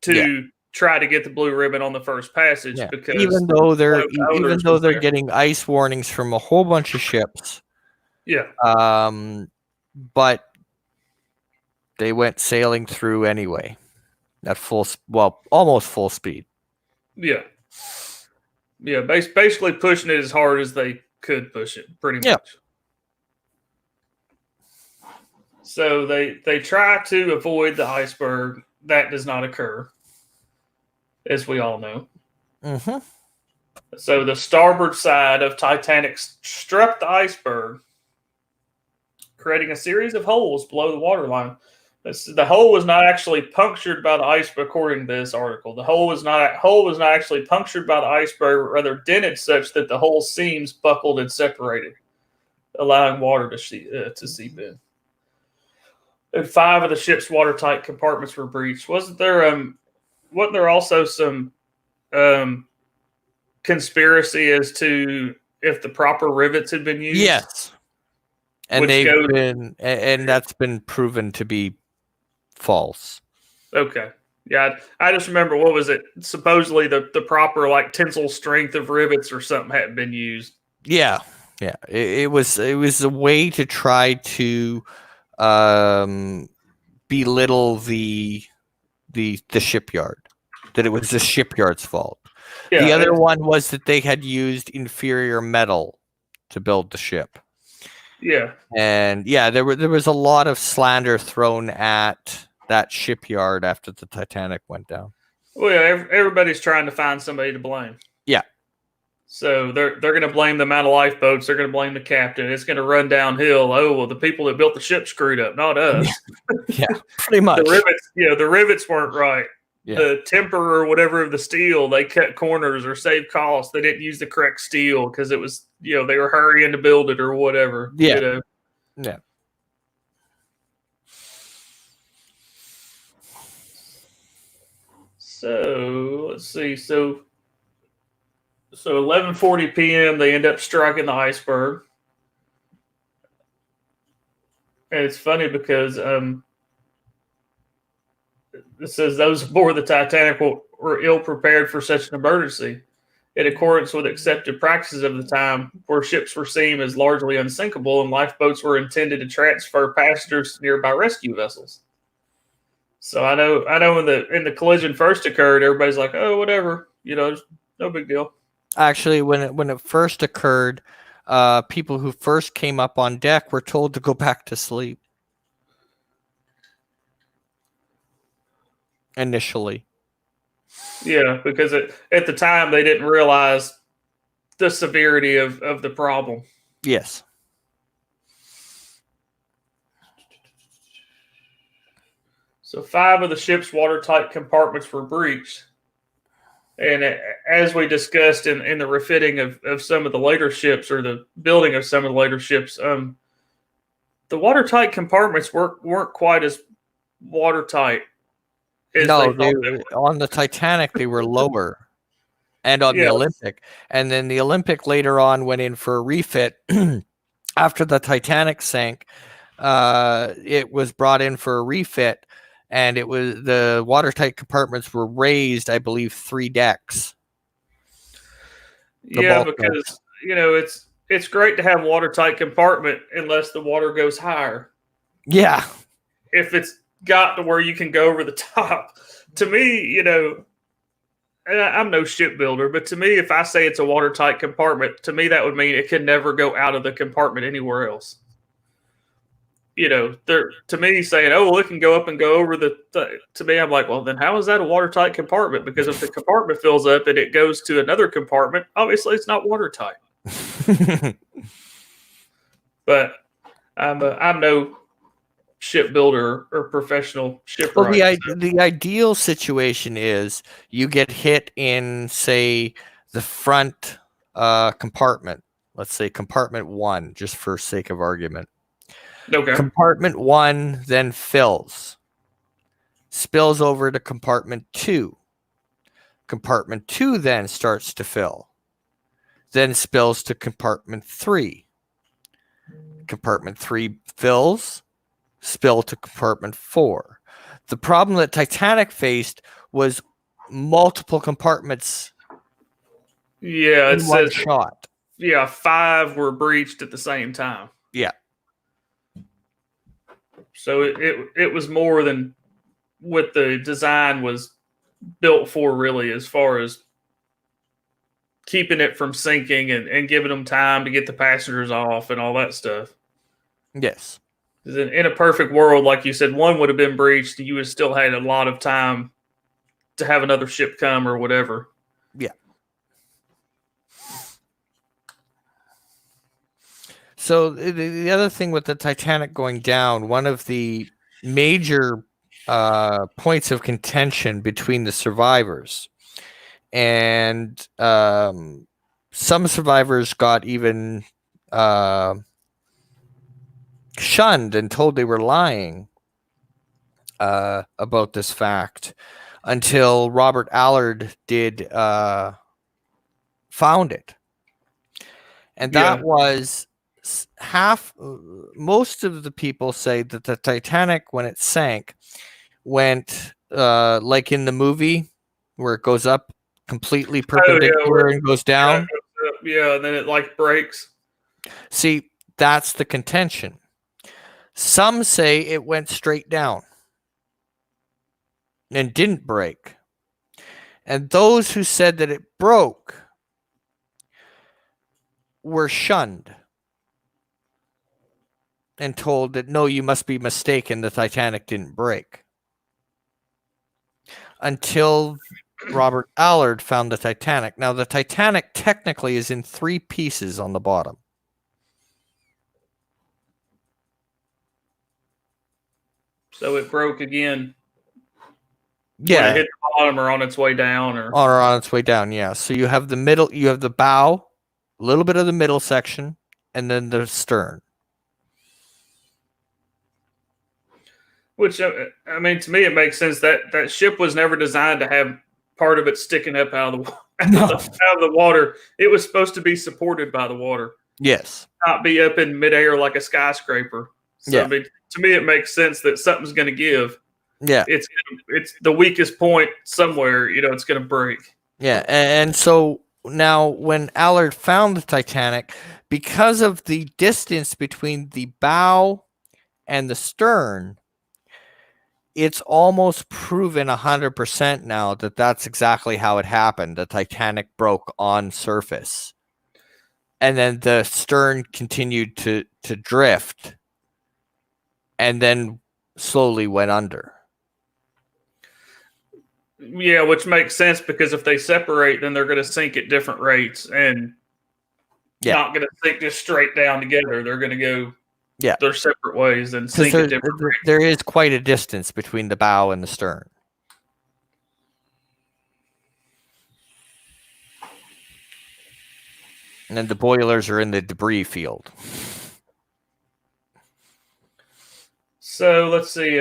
to try to get the blue ribbon on the first passage, because even though they're getting ice warnings from a whole bunch of ships. Yeah. But they went sailing through anyway at almost full speed. Yeah. Yeah, basically pushing it as hard as they could push it, pretty much. So they try to avoid the iceberg. That does not occur, as we all know. Mm-hmm. So the starboard side of Titanic struck the iceberg, creating a series of holes below the waterline. The hole was not actually punctured by the iceberg, according to this article. The hole was not actually punctured by the iceberg, but rather dented such that the whole seams buckled and separated, allowing water to seep in. And 5 of the ship's watertight compartments were breached. Wasn't there also some conspiracy as to if the proper rivets had been used? Yes, and that's been proven to be false. Okay. Yeah, I just remember, what was it? Supposedly the proper tensile strength of rivets or something hadn't been used. Yeah. It was a way to try to belittle the shipyard, that it was the shipyard's fault. Yeah, The other it's- one was that they had used inferior metal to build the ship. yeah. And yeah, there was a lot of slander thrown at that shipyard after the Titanic went down. Well, yeah, everybody's trying to find somebody to blame. Yeah. So they're going to blame the amount of lifeboats. They're going to blame the captain. It's going to run downhill. Oh well, the people that built the ship screwed up, not us. Yeah, pretty much. The rivets weren't right. Yeah. The temper or whatever of the steel, they cut corners or saved costs. They didn't use the correct steel because it was, they were hurrying to build it or whatever. Yeah. Yeah. So let's see. So 11:40 p.m. they end up striking the iceberg, and it's funny because it says those aboard the Titanic were ill prepared for such an emergency, in accordance with accepted practices of the time, where ships were seen as largely unsinkable and lifeboats were intended to transfer passengers to nearby rescue vessels. So I know when the collision first occurred, everybody's like, "Oh, whatever, no big deal." Actually, when it first occurred, people who first came up on deck were told to go back to sleep. Initially. Yeah, because at the time they didn't realize the severity of the problem. Yes. So 5 of the ship's watertight compartments were breached. And as we discussed in the refitting of some of the later ships, or the building of some of the later ships, the watertight compartments weren't quite as watertight as No, they thought. on the Titanic they were lower, and on the Olympic, and then the Olympic later on went in for a refit after the Titanic sank. It was brought in for a refit. And it was the watertight compartments were raised, I believe, 3 decks. Yeah, because it's great to have watertight compartment unless the water goes higher. Yeah. If it's got to where you can go over the top. To me, and I'm no shipbuilder, but to me, if I say it's a watertight compartment, to me that would mean it can never go out of the compartment anywhere else. To me saying, "Oh, well, it can go up and go over to me, I'm like, well, then how is that a watertight compartment? Because if the compartment fills up and it goes to another compartment, obviously it's not watertight." But I'm no shipbuilder or professional shipwright. Well, the ideal situation is you get hit in, say, the front compartment. Let's say compartment 1, just for sake of argument. Okay. Compartment 1 then spills over to compartment 2. Compartment 2 then starts to fill, then spills to compartment 3. Compartment 3 fills, spill to compartment 4. The problem that Titanic faced was multiple compartments. Yeah, in one shot. Yeah, 5 were breached at the same time. Yeah. So it was more than what the design was built for, really, as far as keeping it from sinking and giving them time to get the passengers off and all that stuff. Yes. In a perfect world, like you said, 1 would have been breached. You would have still had a lot of time to have another ship come or whatever. Yeah. So the other thing with the Titanic going down, one of the major points of contention between the survivors, and some survivors got even shunned and told they were lying about this fact, until Robert Allard did found it. And that was most of the people say that the Titanic, when it sank, went like in the movie where it goes up completely perpendicular and goes down. Yeah, and then it like breaks. See, that's the contention. Some say it went straight down and didn't break. And those who said that it broke were shunned and told that, no, you must be mistaken, the Titanic didn't break. Until Robert Allard found the Titanic. Now, the Titanic technically is in 3 pieces on the bottom. So it broke again. Yeah. When it hit the bottom or on its way down. Or on its way down, yeah. So you have the middle, you have the bow, a little bit of the middle section, and then the stern. Which, I mean, to me, it makes sense that ship was never designed to have part of it sticking up out of the water. It was supposed to be supported by the water. Yes. Not be up in midair like a skyscraper. So, Yeah. I mean, to me, it makes sense that something's going to give. Yeah. It's the weakest point somewhere, it's going to break. Yeah. And so now when Allard found the Titanic, because of the distance between the bow and the stern, it's almost proven 100% now that that's exactly how it happened. The Titanic broke on surface. And then the stern continued to drift and then slowly went under. Yeah, which makes sense because if they separate, then they're going to sink at different rates and not going to sink just straight down together. They're going to go their separate ways and sink at different rates. There is quite a distance between the bow and the stern. And then the boilers are in the debris field. So let's see.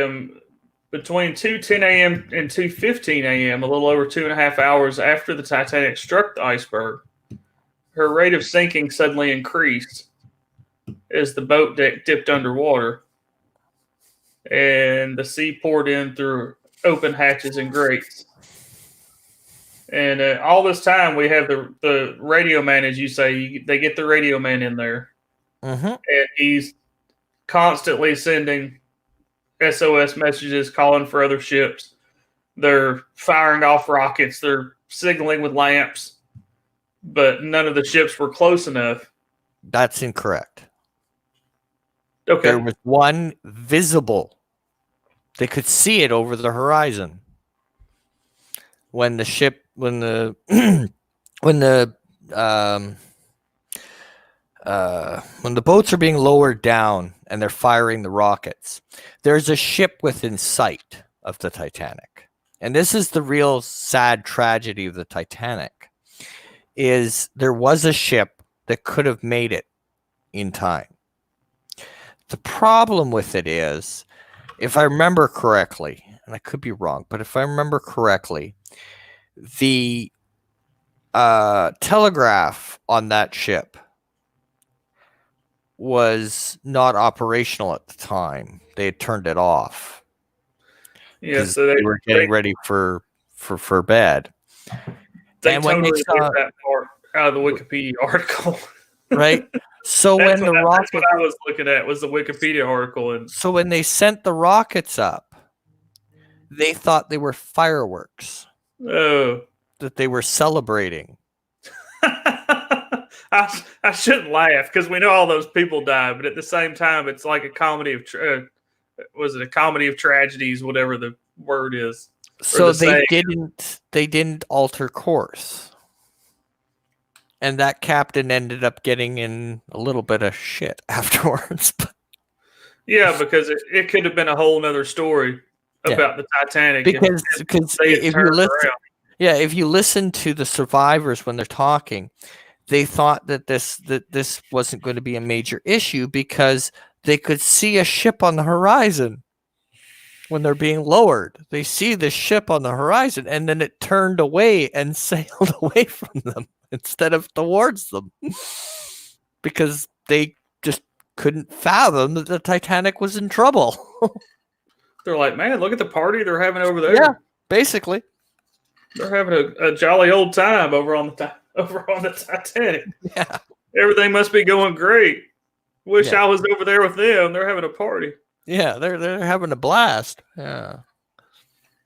Between 2:10 a.m. and 2:15 a.m., a little over 2.5 hours after the Titanic struck the iceberg, her rate of sinking suddenly increased as the boat deck dipped underwater and the sea poured in through open hatches and grates. And all this time, we have the radio man, as you say, they get the radio man in there. Mm-hmm. And he's constantly sending SOS messages, calling for other ships. They're firing off rockets. They're signaling with lamps. But none of the ships were close enough. That's incorrect. Okay. There was one visible. They could see it over the horizon. When the boats are being lowered down and they're firing the rockets, there's a ship within sight of the Titanic. And this is the real sad tragedy of the Titanic, is there was a ship that could have made it in time. The problem with it is, if I remember correctly, and I could be wrong, but if I remember correctly, the telegraph on that ship was not operational at the time. They had turned it off. Yeah, so they were getting ready for bed. They totally get that part out of the Wikipedia article. Right? So that's when that's what I was looking at, was the Wikipedia article. And so when they sent the rockets up, they thought they were fireworks. Oh. That they were celebrating. I shouldn't laugh because we know all those people died, but at the same time, it's like a comedy of was it a comedy of tragedies, whatever the word is. So they didn't alter course, and that captain ended up getting in a little bit of shit afterwards. Yeah, because it could have been a whole nother story about the Titanic. Because if you listen to the survivors when they're talking, they thought that this wasn't going to be a major issue because they could see a ship on the horizon when they're being lowered. They see the ship on the horizon, and then it turned away and sailed away from them instead of towards them because they just couldn't fathom that the Titanic was in trouble. They're like, man, look at the party they're having over there. Yeah, basically. They're having a jolly old time over on the Titanic. Yeah. Everything must be going great. Wish I was over there with them. They're having a party. Yeah, they're having a blast. Yeah.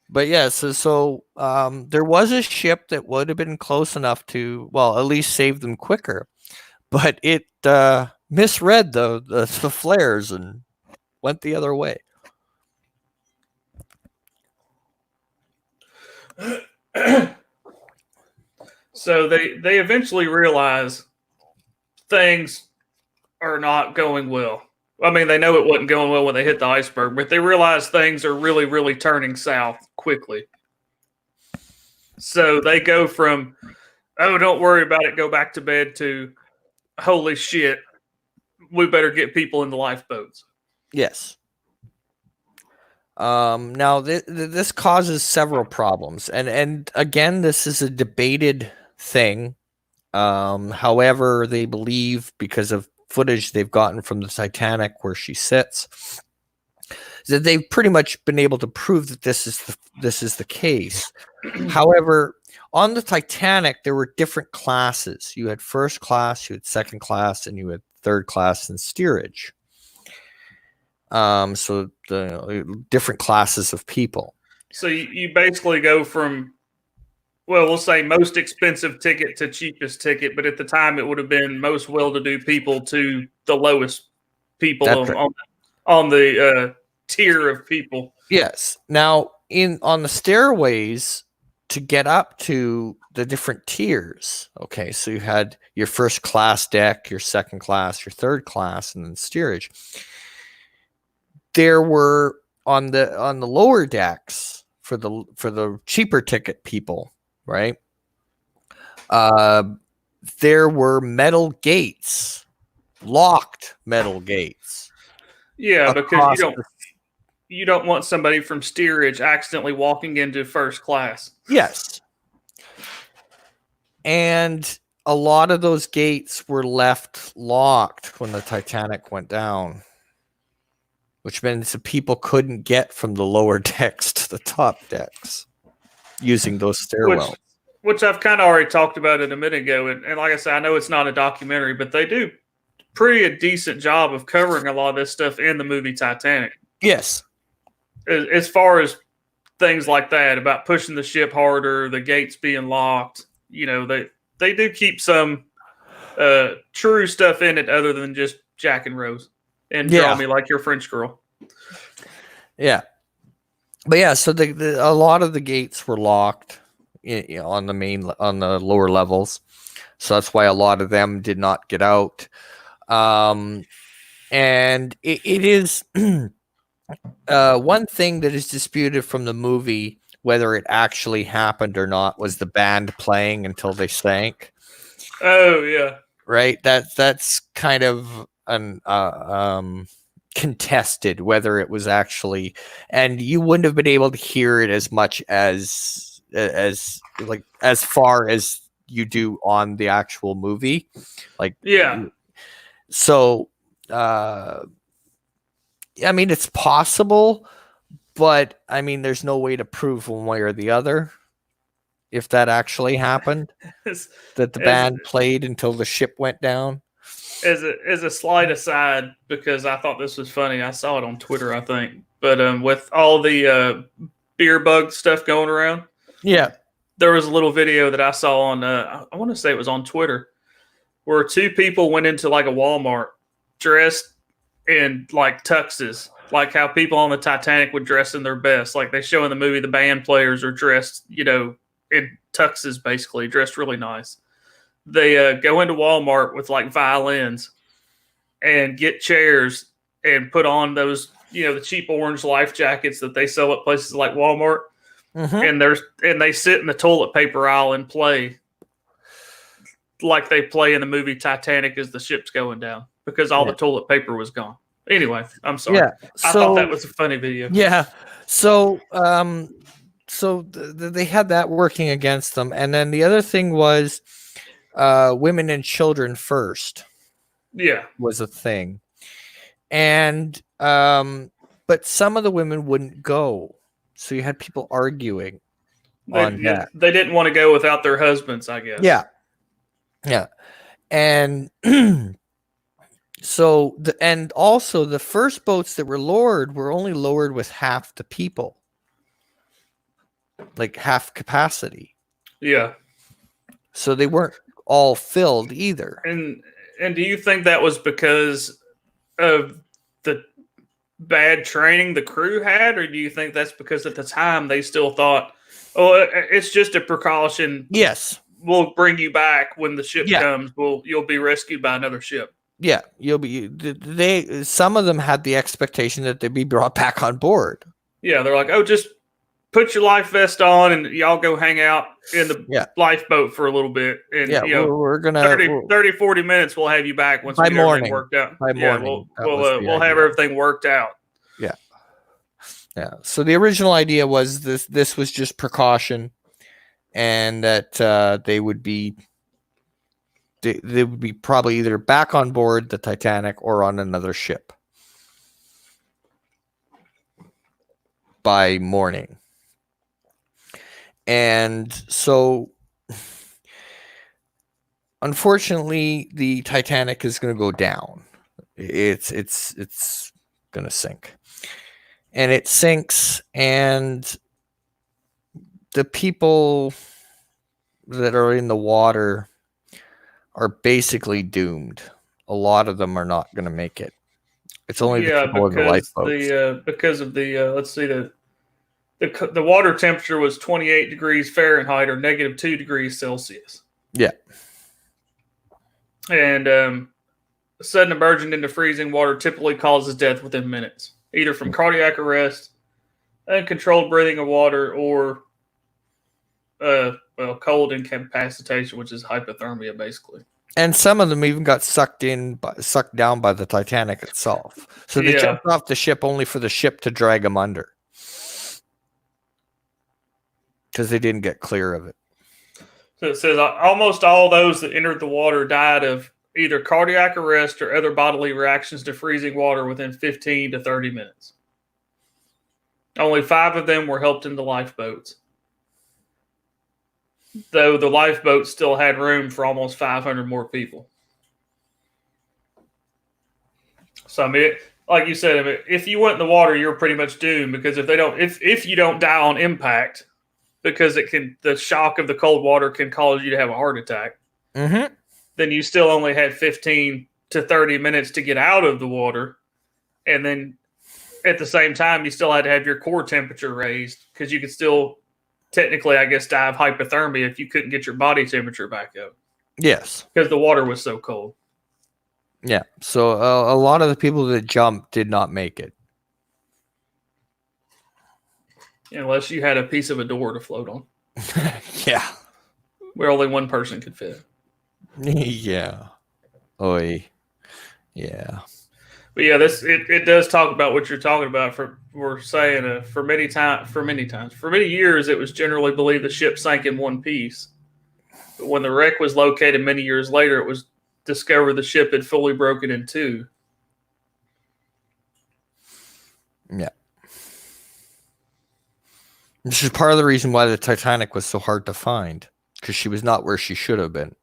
But yeah, there was a ship that would have been close enough to, well, at least save them quicker, but it misread the flares and went the other way. So they eventually realize things are not going well. I mean, they know it wasn't going well when they hit the iceberg, but they realize things are really, really turning south quickly. So they go from, oh, don't worry about it, go back to bed, to, holy shit, we better get people in the lifeboats. Yes. Now this causes several problems, and again, this is a debated thing. However, they believe, because of footage they've gotten from the Titanic where she sits, that they've pretty much been able to prove that this is the case. However, on the Titanic, there were different classes. You had first class, you had second class, and you had third class in steerage. So the different classes of people. So you basically go from, well, we'll say most expensive ticket to cheapest ticket, but at the time it would have been most well-to-do people to the lowest people on the tier of people. Yes. Now, on the stairways to get up to the different tiers. Okay, so you had your first class deck, your second class, your third class, and then steerage. There were on the lower decks for the cheaper ticket people, right? There were metal gates, locked metal gates. Yeah, because you don't want somebody from steerage accidentally walking into first class. Yes. And a lot of those gates were left locked when the Titanic went down, which means that people couldn't get from the lower decks to the top decks using those stairwells. Which I've kind of already talked about it a minute ago. And like I said, I know it's not a documentary, but they do a decent job of covering a lot of this stuff in the movie Titanic. Yes. As far as things like that, about pushing the ship harder, the gates being locked, they do keep some true stuff in it other than just Jack and Rose and Draw Me Like Your French Girl. Yeah. But yeah, so a lot of the gates were locked on the lower levels. So that's why a lot of them did not get out. And it is one thing that is disputed from the movie, whether it actually happened or not, was the band playing until they sank. Oh yeah, right. That's kind of an contested whether it was actually, and you wouldn't have been able to hear it as much as far as you do on the actual movie. Like, yeah. So, I mean, it's possible, but I mean, there's no way to prove one way or the other if that actually happened, that the band played until the ship went down. As a slight aside, because I thought this was funny, I saw it on Twitter, I think, but with all the beer bug stuff going around, there was a little video that I saw on, I want to say it was on Twitter, where two people went into like a Walmart dressed in like tuxes, like how people on the Titanic would dress in their best. Like they show in the movie, the band players are dressed, in tuxes, basically dressed really nice. They go into Walmart with like violins and get chairs and put on those, the cheap orange life jackets that they sell at places like Walmart. Mm-hmm. And they sit in the toilet paper aisle and play like they play in the movie Titanic as the ship's going down, because all the toilet paper was gone. Anyway, I'm sorry. Yeah, I thought that was a funny video. Yeah. So, they had that working against them. And then the other thing was women and children first. Yeah. Was a thing. And, but some of the women wouldn't go. So you had people arguing on that. They didn't want to go without their husbands, I guess. Yeah. Yeah. And so and also the first boats that were lowered were only lowered with half the people. like half capacity. Yeah. So they weren't all filled either. And do you think that was because of the bad training the crew had, or do you think that's because at the time they still thought, oh, it's just a precaution? Yes. We'll bring you back when the ship Yeah. comes. You'll be rescued by another ship. Yeah, you'll be. Some of them had the expectation that they'd be brought back on board. Yeah, they're like, oh, just put your life vest on and y'all go hang out in the lifeboat for a little bit. And we're gonna 30, 40 minutes. We'll have you back once we get everything worked out. By morning, we'll have everything worked out. Yeah. So the original idea was this was just precaution, and that they would be probably either back on board the Titanic or on another ship by morning. And so, unfortunately, the Titanic is going to go down. It's going to sink. And it sinks, and the people that are in the water are basically doomed. A lot of them are not going to make it. It's only the people in the lifeboats. Because of the let's see, the water temperature was 28 degrees Fahrenheit or -2 degrees Celsius. Yeah. And sudden immersion into freezing water typically causes death within minutes, either from cardiac arrest, uncontrolled breathing of water, or cold incapacitation, which is hypothermia, basically. And some of them even got sucked down by the Titanic itself. So they jumped off the ship only for the ship to drag them under, because they didn't get clear of it. So it says almost all those that entered the water died of either cardiac arrest or other bodily reactions to freezing water within 15 to 30 minutes. Only 5 of them were helped into lifeboats, though the lifeboat still had room for almost 500 more people. So, I mean, like you said, if you went in the water, you're pretty much doomed, because if you don't die on impact, because the shock of the cold water can cause you to have a heart attack, then you still only had 15 to 30 minutes to get out of the water. And then at the same time, you still had to have your core temperature raised, because you could still technically, I guess, die of hypothermia if you couldn't get your body temperature back up. Yes. Because the water was so cold. Yeah. So a lot of the people that jumped did not make it. Unless you had a piece of a door to float on. Yeah. Where only one person could fit. Yeah. Oy. Yeah. But yeah, it does talk about what you're talking about. We're saying for many years, it was generally believed the ship sank in one piece. But when the wreck was located many years later, it was discovered the ship had fully broken in two. Yeah. This is part of the reason why the Titanic was so hard to find, because she was not where she should have been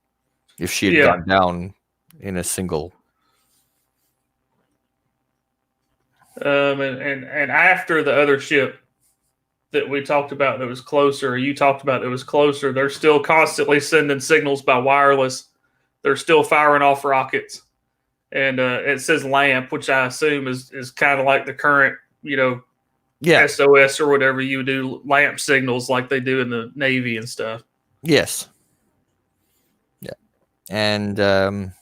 if she had gone down in a single. And after the other ship that we talked about that was closer, or you talked about that was closer, they're still constantly sending signals by wireless. They're still firing off rockets. And it says LAMP, which I assume is kind of like the current, SOS or whatever you do, LAMP signals like they do in the Navy and stuff. Yes. Yeah. And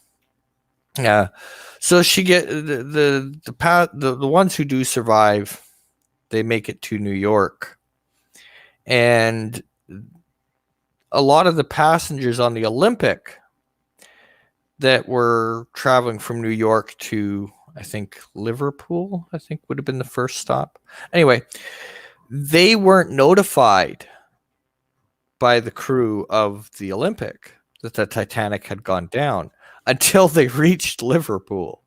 so she get the ones who do survive, they make it to New York. And a lot of the passengers on the Olympic that were traveling from New York to, I think, Liverpool, I think would have been the first stop. Anyway, they weren't notified by the crew of the Olympic that the Titanic had gone down until they reached Liverpool,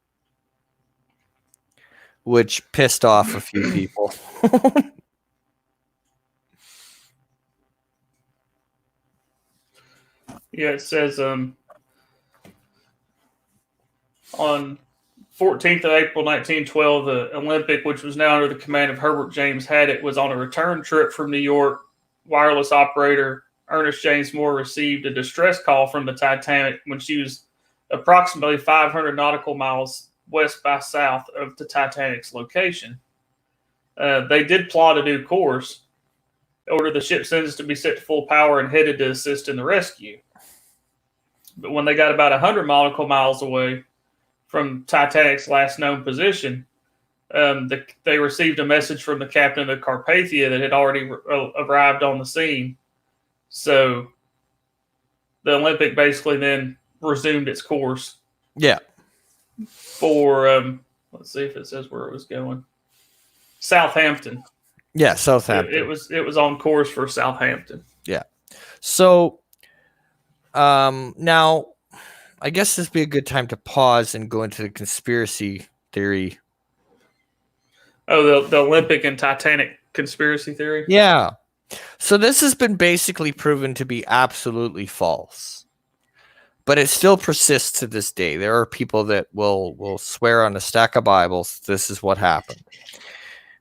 which pissed off a few people. Yeah, it says on 14th of April 1912, the Olympic, which was now under the command of Herbert James Haddock, was on a return trip from New York wireless operator Ernest James Moore received a distress call from the Titanic when she was approximately 500 nautical miles west by south of the Titanic's location. They did plot a new course, ordered the ship's engines to be set to full power, and headed to assist in the rescue. But when they got about 100 nautical miles away from Titanic's last known position, they received a message from the captain of the Carpathia that had already arrived on the scene. So the Olympic basically then resumed its course. Yeah. For, let's see if it says where it was going. Southampton. Yeah, Southampton. It was on course for Southampton. Yeah. So now I guess this would be a good time to pause and go into the conspiracy theory. Oh, the Olympic and Titanic conspiracy theory? Yeah. So this has been basically proven to be absolutely false. But it still persists to this day. There are people that will swear on a stack of Bibles this is what happened.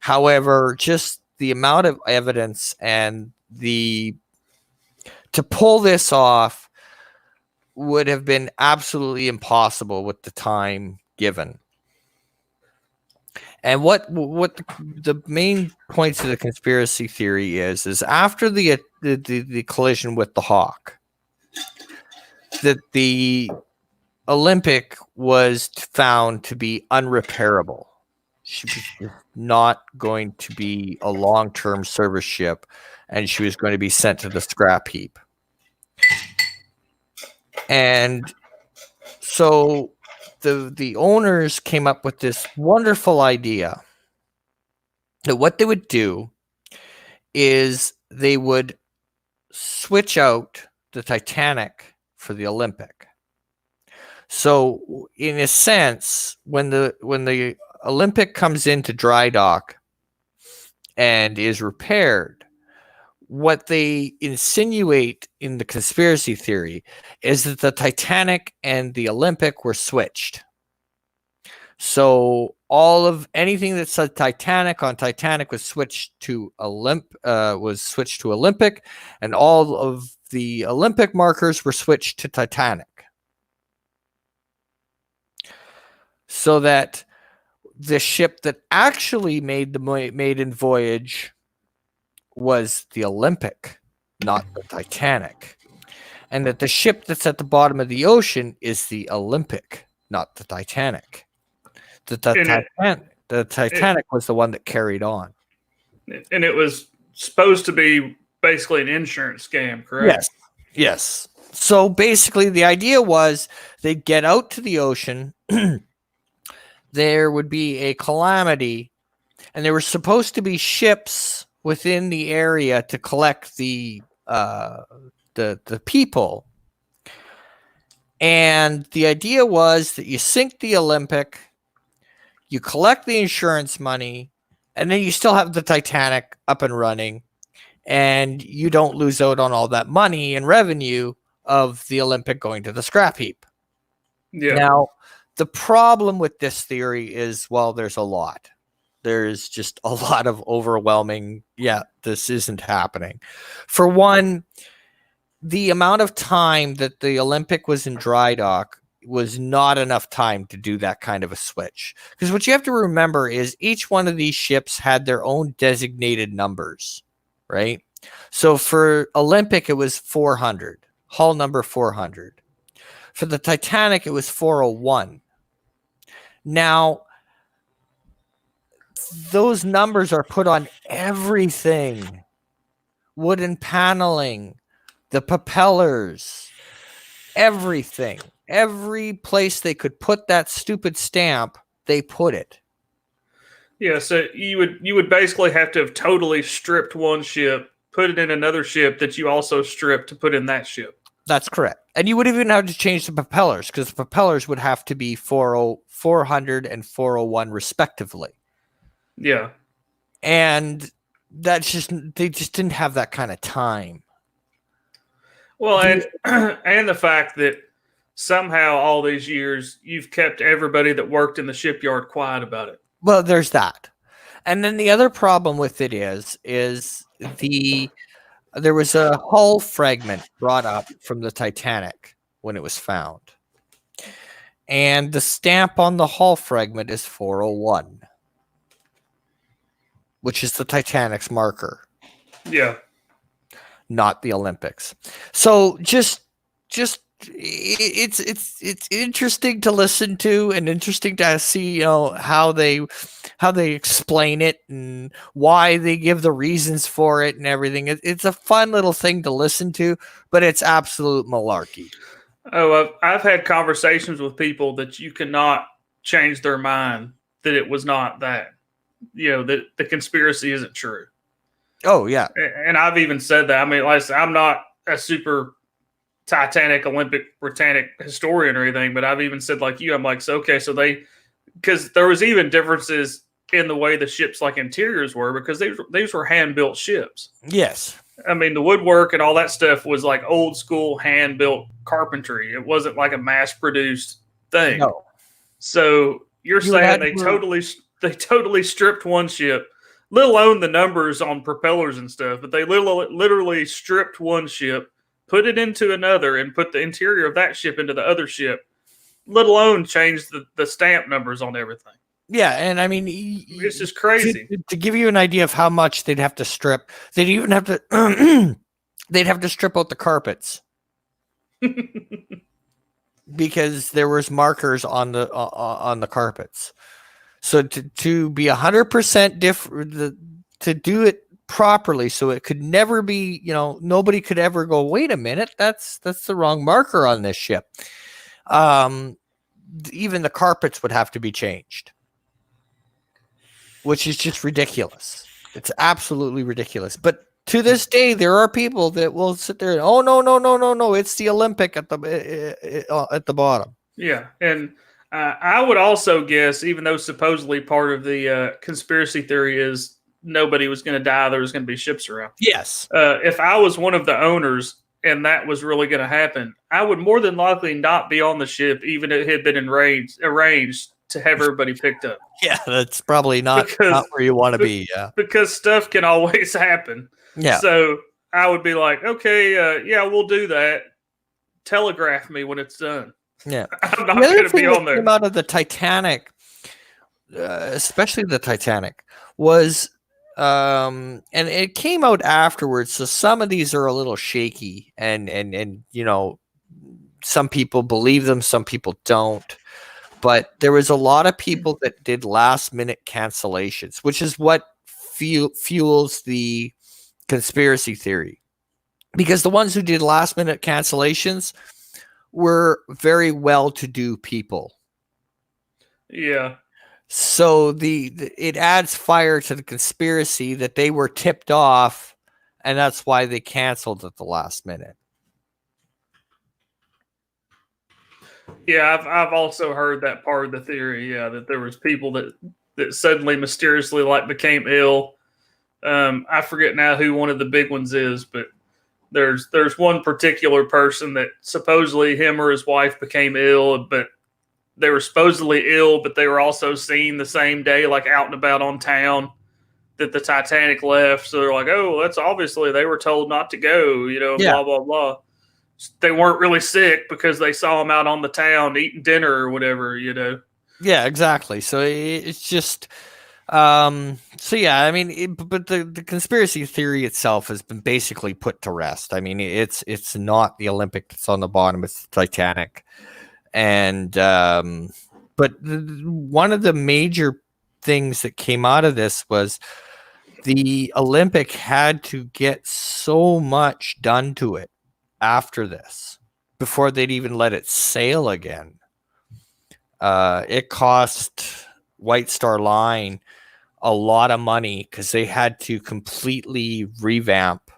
However, just the amount of evidence and to pull this off would have been absolutely impossible with the time given. And what the main points of the conspiracy theory is after the collision with the Hawk, that the Olympic was found to be unrepairable. She was not going to be a long-term service ship, and she was going to be sent to the scrap heap. And so the owners came up with this wonderful idea that what they would do is they would switch out the Titanic for the Olympic. So in a sense, when the Olympic comes into dry dock and is repaired, what they insinuate in the conspiracy theory is that the Titanic and the Olympic were switched. So all of anything that said Titanic on Titanic was switched to Olympic, and all of the Olympic markers were switched to Titanic. So that the ship that actually made the maiden voyage was the Olympic, not the Titanic. And that the ship that's at the bottom of the ocean is the Olympic, not the Titanic. The Titanic was the one that carried on. And it was supposed to be basically an insurance scam, correct? Yes. So basically the idea was they'd get out to the ocean, there would be a calamity, and there were supposed to be ships within the area to collect the people. And the idea was that you sink the Olympic, you collect the insurance money, and then you still have the Titanic up and running, and you don't lose out on all that money and revenue of the Olympic going to the scrap heap. Yeah. Now, the problem with this theory is, well, there's a lot. There's just a lot of overwhelming, this isn't happening. For one, the amount of time that the Olympic was in dry dock was not enough time to do that kind of a switch. Because what you have to remember is each one of these ships had their own designated numbers, right? So for Olympic, it was 400, hull number 400. For the Titanic, it was 401. Now, those numbers are put on everything. Wooden paneling, the propellers, everything. Every place they could put that stupid stamp, they put it. Yeah, so you would basically have to have totally stripped one ship, put it in another ship that you also stripped to put in that ship. That's correct. And you would even have to change the propellers, because the propellers would have to be 400 and 401 respectively. Yeah. And they just didn't have that kind of time. Well, and the fact that somehow all these years you've kept everybody that worked in the shipyard quiet about it. Well, there's that. And then the other problem with it is the There was a hull fragment brought up from the Titanic when it was found. And the stamp on the hull fragment is 401, which is the Titanic's marker, Yeah. not the Olympics. So just it's interesting to listen to and interesting to see, how they explain it and why they give the reasons for it and everything. It's a fun little thing to listen to, but it's absolute malarkey. Oh, I've had conversations with people that you cannot change their mind that it was not that. That the conspiracy isn't true. Oh yeah, And I've even said that. I mean, like I said, I'm not a super Titanic, Olympic, Britannic historian or anything, but I've even said like you, I'm like, so okay, so because there was even differences in the way the ships like interiors were, because these were hand built ships. yes. I mean, the woodwork and all that stuff was like old school hand built carpentry. It wasn't like a mass produced thing. No. So you're saying they totally stripped one ship, let alone the numbers on propellers and stuff, but they literally stripped one ship, put it into another, and put the interior of that ship into the other ship, let alone change the stamp numbers on everything. Yeah, and I mean, it's just crazy. To give you an idea of how much they'd have to strip, they'd even have to they'd have to strip out the carpets because there was markers on the carpets. So to be 100% different, to do it properly, so it could never be, nobody could ever go, wait a minute, that's the wrong marker on this ship. Even the carpets would have to be changed, which is just ridiculous. It's absolutely ridiculous. But to this day, there are people that will sit there and, oh no, it's the Olympic at the bottom. Yeah, and I would also guess, even though supposedly part of the conspiracy theory is nobody was going to die, there was going to be ships around. Yes. If I was one of the owners and that was really going to happen, I would more than likely not be on the ship, even if it had been arranged to have everybody picked up. Yeah, that's probably not where you want to be. Yeah, because stuff can always happen. Yeah. So I would be like, okay, yeah, we'll do that. Telegraph me when it's done. Yeah, I'm not going to be on there. Came out of the Titanic, especially the Titanic, was, and it came out afterwards. So some of these are a little shaky, and some people believe them, some people don't. But there was a lot of people that did last minute cancellations, which is what fuels the conspiracy theory. Because the ones who did last minute cancellations were very well-to-do people. Yeah. So it adds fire to the conspiracy that they were tipped off, and that's why they canceled at the last minute. Yeah, I've also heard that part of the theory. Yeah, that there was people that suddenly mysteriously became ill. I forget now who one of the big ones is, but there's one particular person that supposedly him or his wife became ill, but they were supposedly ill, but they were also seen the same day, like out and about on town, that the Titanic left. So they're like, oh, that's obviously they were told not to go, blah, blah, blah. They weren't really sick because they saw them out on the town eating dinner or whatever, Yeah, exactly. So it's just, so yeah, I mean, but the conspiracy theory itself has been basically put to rest. I mean, it's not the Olympic that's on the bottom; it's the Titanic. And but one of the major things that came out of this was the Olympic had to get so much done to it after this before they'd even let it sail again. It cost White Star Line a lot of money because they had to completely revamp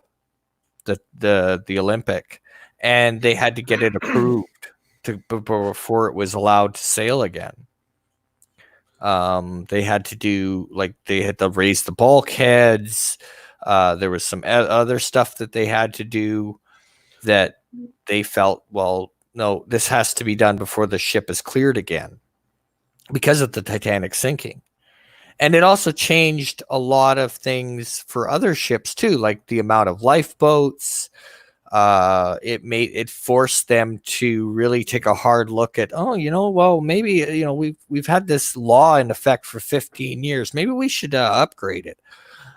the Olympic, and they had to get it approved before it was allowed to sail again. They had to raise the bulkheads. There was some other stuff that they had to do that they felt, well, no, this has to be done before the ship is cleared again because of the Titanic sinking. And it also changed a lot of things for other ships too, like the amount of lifeboats. It forced them to really take a hard look at, well, maybe, we've had this law in effect for 15 years. Maybe we should upgrade it.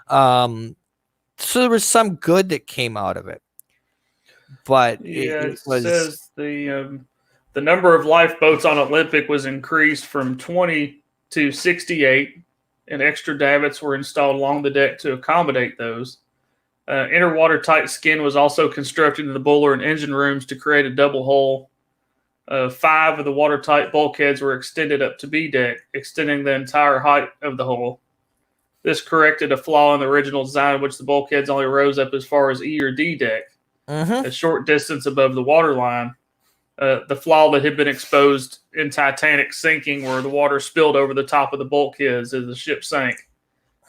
So there was some good that came out of it, but it was says the number of lifeboats on Olympic was increased from 20 to 68, and extra davits were installed along the deck to accommodate those. Inner watertight skin was also constructed in the boiler and engine rooms to create a double hull. 5 of the watertight bulkheads were extended up to B deck, extending the entire height of the hull. This corrected a flaw in the original design, in which the bulkheads only rose up as far as E or D deck, a short distance above the waterline. The flaw that had been exposed in Titanic sinking, where the water spilled over the top of the bulkheads as the ship sank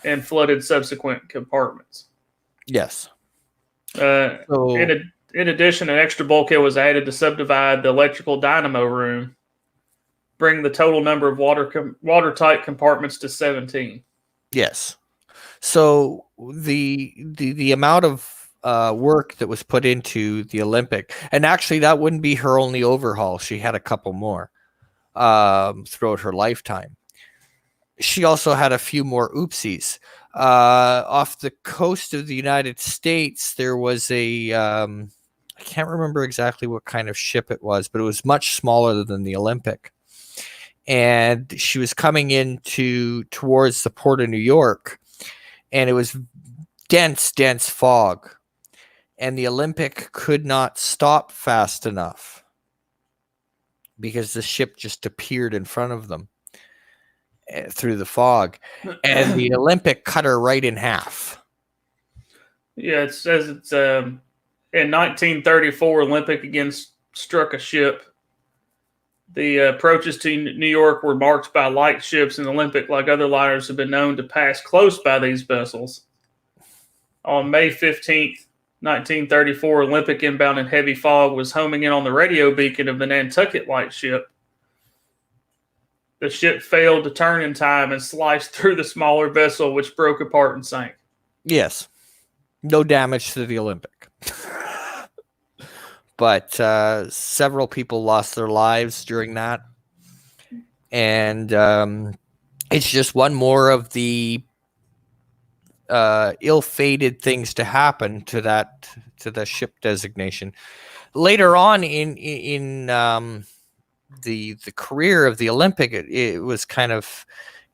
and flooded subsequent compartments. Yes. In addition, an extra bulkhead was added to subdivide the electrical dynamo room, bring the total number of watertight compartments to 17. Yes. So the amount of work that was put into the Olympic, and actually that wouldn't be her only overhaul. She had a couple more throughout her lifetime. She also had a few more oopsies. Off the coast of the United States, there was a I can't remember exactly what kind of ship it was, but it was much smaller than the Olympic. And she was coming towards the port of New York, and it was dense fog. And the Olympic could not stop fast enough because the ship just appeared in front of them through the fog. And the Olympic cut her right in half. Yeah, it says it's in 1934, Olympic again struck a ship. The approaches to New York were marked by light ships, and Olympic, like other liners, have been known to pass close by these vessels. On May 15th, 1934, Olympic, inbound in heavy fog, was homing in on the radio beacon of the Nantucket lightship. The ship failed to turn in time and sliced through the smaller vessel, which broke apart and sank. Yes. No damage to the Olympic. But several people lost their lives during that. And it's just one more of the ill-fated things to happen to the ship designation. Later on in the career of the Olympic, it was kind of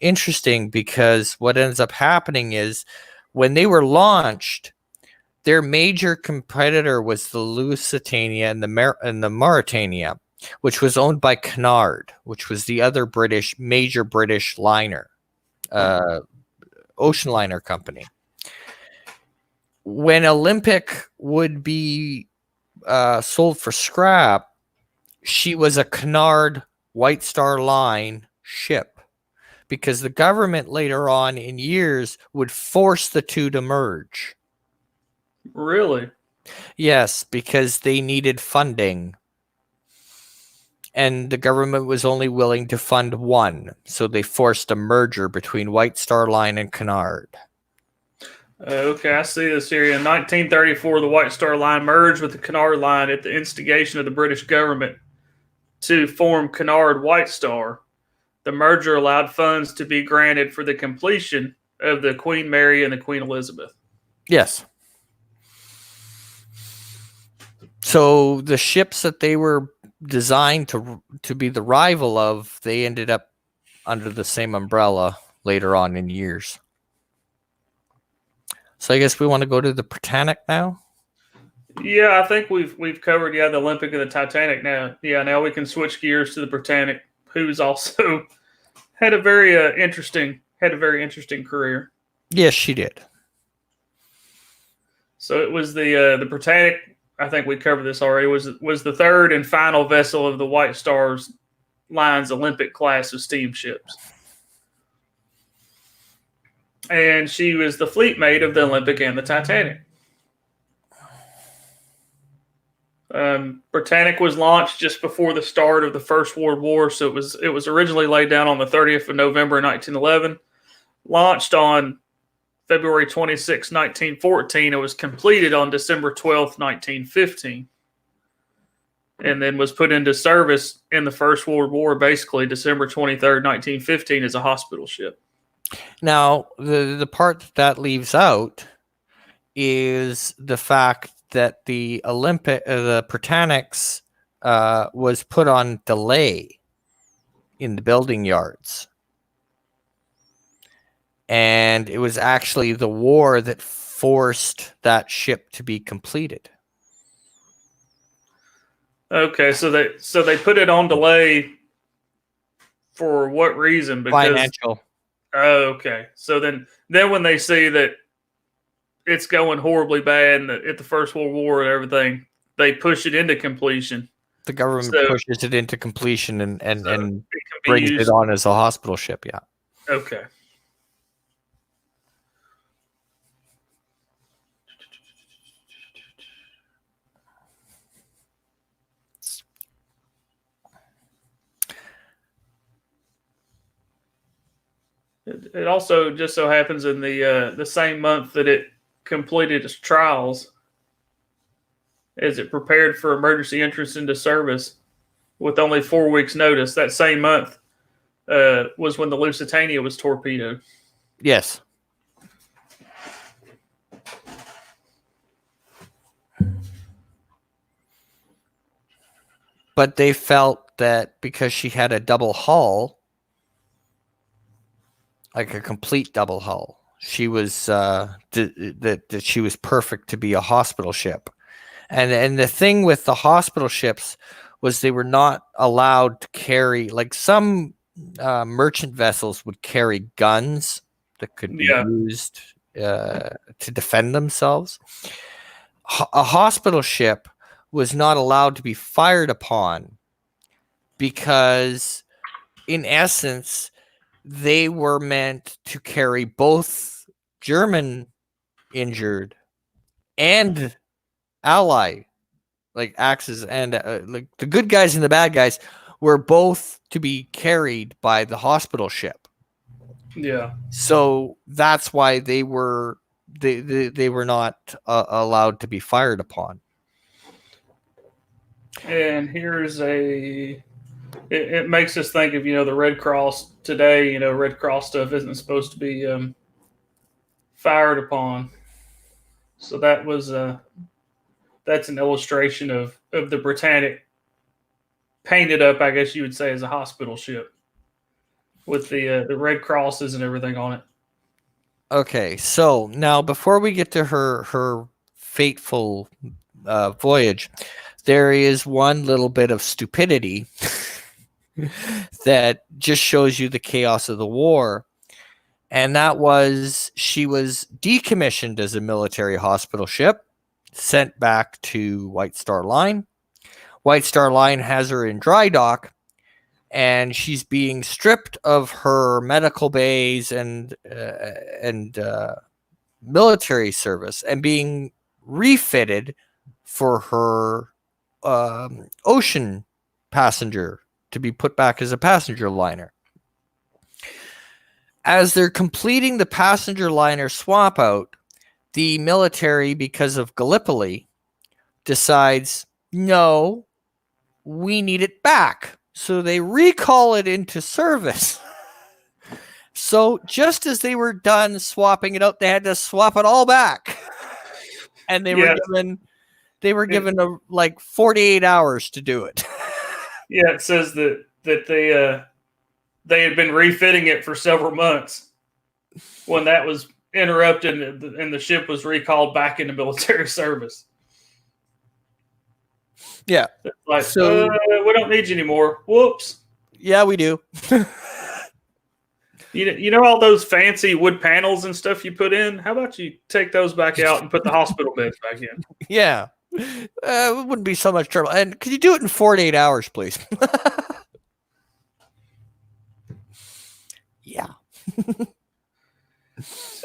interesting, because what ends up happening is when they were launched, their major competitor was the Lusitania and the Mauretania, which was owned by Cunard, which was the other major British liner, ocean liner company. When Olympic would be sold for scrap, she was a Cunard White Star Line ship, because the government later on in years would force the two to merge. Really? Yes, because they needed funding. And the government was only willing to fund one. So they forced a merger between White Star Line and Cunard. Okay, I see this here. In 1934, the White Star Line merged with the Cunard Line at the instigation of the British government to form Cunard White Star. The merger allowed funds to be granted for the completion of the Queen Mary and the Queen Elizabeth. Yes. So the ships that they were designed to be the rival of, they ended up under the same umbrella later on in years. So I guess we want to go to the Britannic now. Yeah, I think we've covered the Olympic and the Titanic now. Yeah, now we can switch gears to the Britannic, who's also had a very interesting career. Yes, she did. So it was the Britannic. I think we covered this already. Was the third and final vessel of the White Star Line's Olympic class of steamships, and she was the fleet mate of the Olympic and the Titanic. Britannic was launched just before the start of the First World War, so it was originally laid down on the 30th of November 1911. launched on February 26, 1914. It was completed on December 12th, 1915. And then was put into service in the First World War, basically December 23rd, 1915, as a hospital ship. Now, the part that leaves out is the fact that the Britannics was put on delay in the building yards. And it was actually the war that forced that ship to be completed. Okay, so they put it on delay for what reason? Because Financial. Oh, okay. So then when they see that it's going horribly bad at the First World War and everything, they push it into completion. The government pushes it into completion and brings it on as a hospital ship, yeah. Okay. It also just so happens in the same month that it completed its trials, as it prepared for emergency entrance into service with only 4 weeks' notice. That same month was when the Lusitania was torpedoed. Yes. But they felt that because she had a double hull, like a complete double hull, she was that she was perfect to be a hospital ship. And the thing with the hospital ships was they were not allowed to carry, like some merchant vessels would carry guns that could be used to defend themselves. A hospital ship was not allowed to be fired upon because, in essence, they were meant to carry both German injured and ally, like Axis, and like the good guys and the bad guys were both to be carried by the hospital ship. Yeah. So that's why they were not allowed to be fired upon. And here's it makes us think of, the Red Cross today. Red Cross stuff isn't supposed to be fired upon. So that was that's an illustration of the Britannic painted up, I guess you would say, as a hospital ship with the red crosses and everything on it. Okay, so now before we get to her fateful voyage, there is one little bit of stupidity that just shows you the chaos of the war. And that was, she was decommissioned as a military hospital ship, sent back to White Star Line. White Star Line has her in dry dock, and she's being stripped of her medical bays and military service, and being refitted for her ocean passenger, to be put back as a passenger liner. As they're completing the passenger liner swap out, the military, because of Gallipoli, decides, no, we need it back. So they recall it into service. So just as they were done swapping it out, they had to swap it all back. And they were given like 48 hours to do it. Yeah, it says that they had been refitting it for several months when that was interrupted and the ship was recalled back into military service. Yeah. It's like, so we don't need you anymore. Whoops. Yeah, we do. You know all those fancy wood panels and stuff you put in? How about you take those back out and put the hospital beds back in? Yeah. It wouldn't be so much trouble. And could you do it in 48 hours, please? Yeah.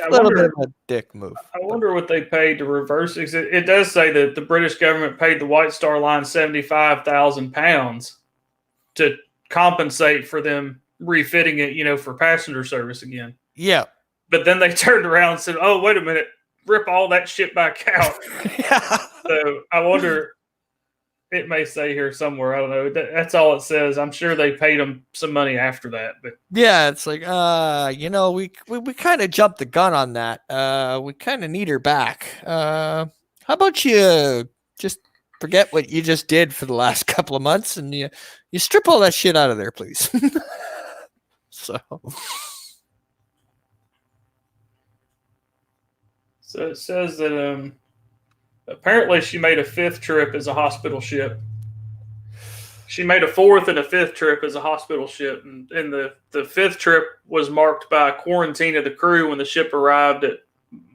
A little bit of a dick move. I wonder what they paid to reverse it. It does say that the British government paid the White Star Line £75,000 to compensate for them refitting it, for passenger service again. Yeah. But then they turned around and said, "Oh, wait a minute, rip all that shit back out." Yeah. So I wonder. It may say here somewhere. I don't know. That's all it says. I'm sure they paid them some money after that. But Yeah, it's like, we kind of jumped the gun on that. We kind of need her back. How about you just forget what you just did for the last couple of months and you strip all that shit out of there, please. So it says that apparently she made a 5th trip as a hospital ship. She made a 4th and a 5th trip as a hospital ship, and the 5th trip was marked by a quarantine of the crew when the ship arrived at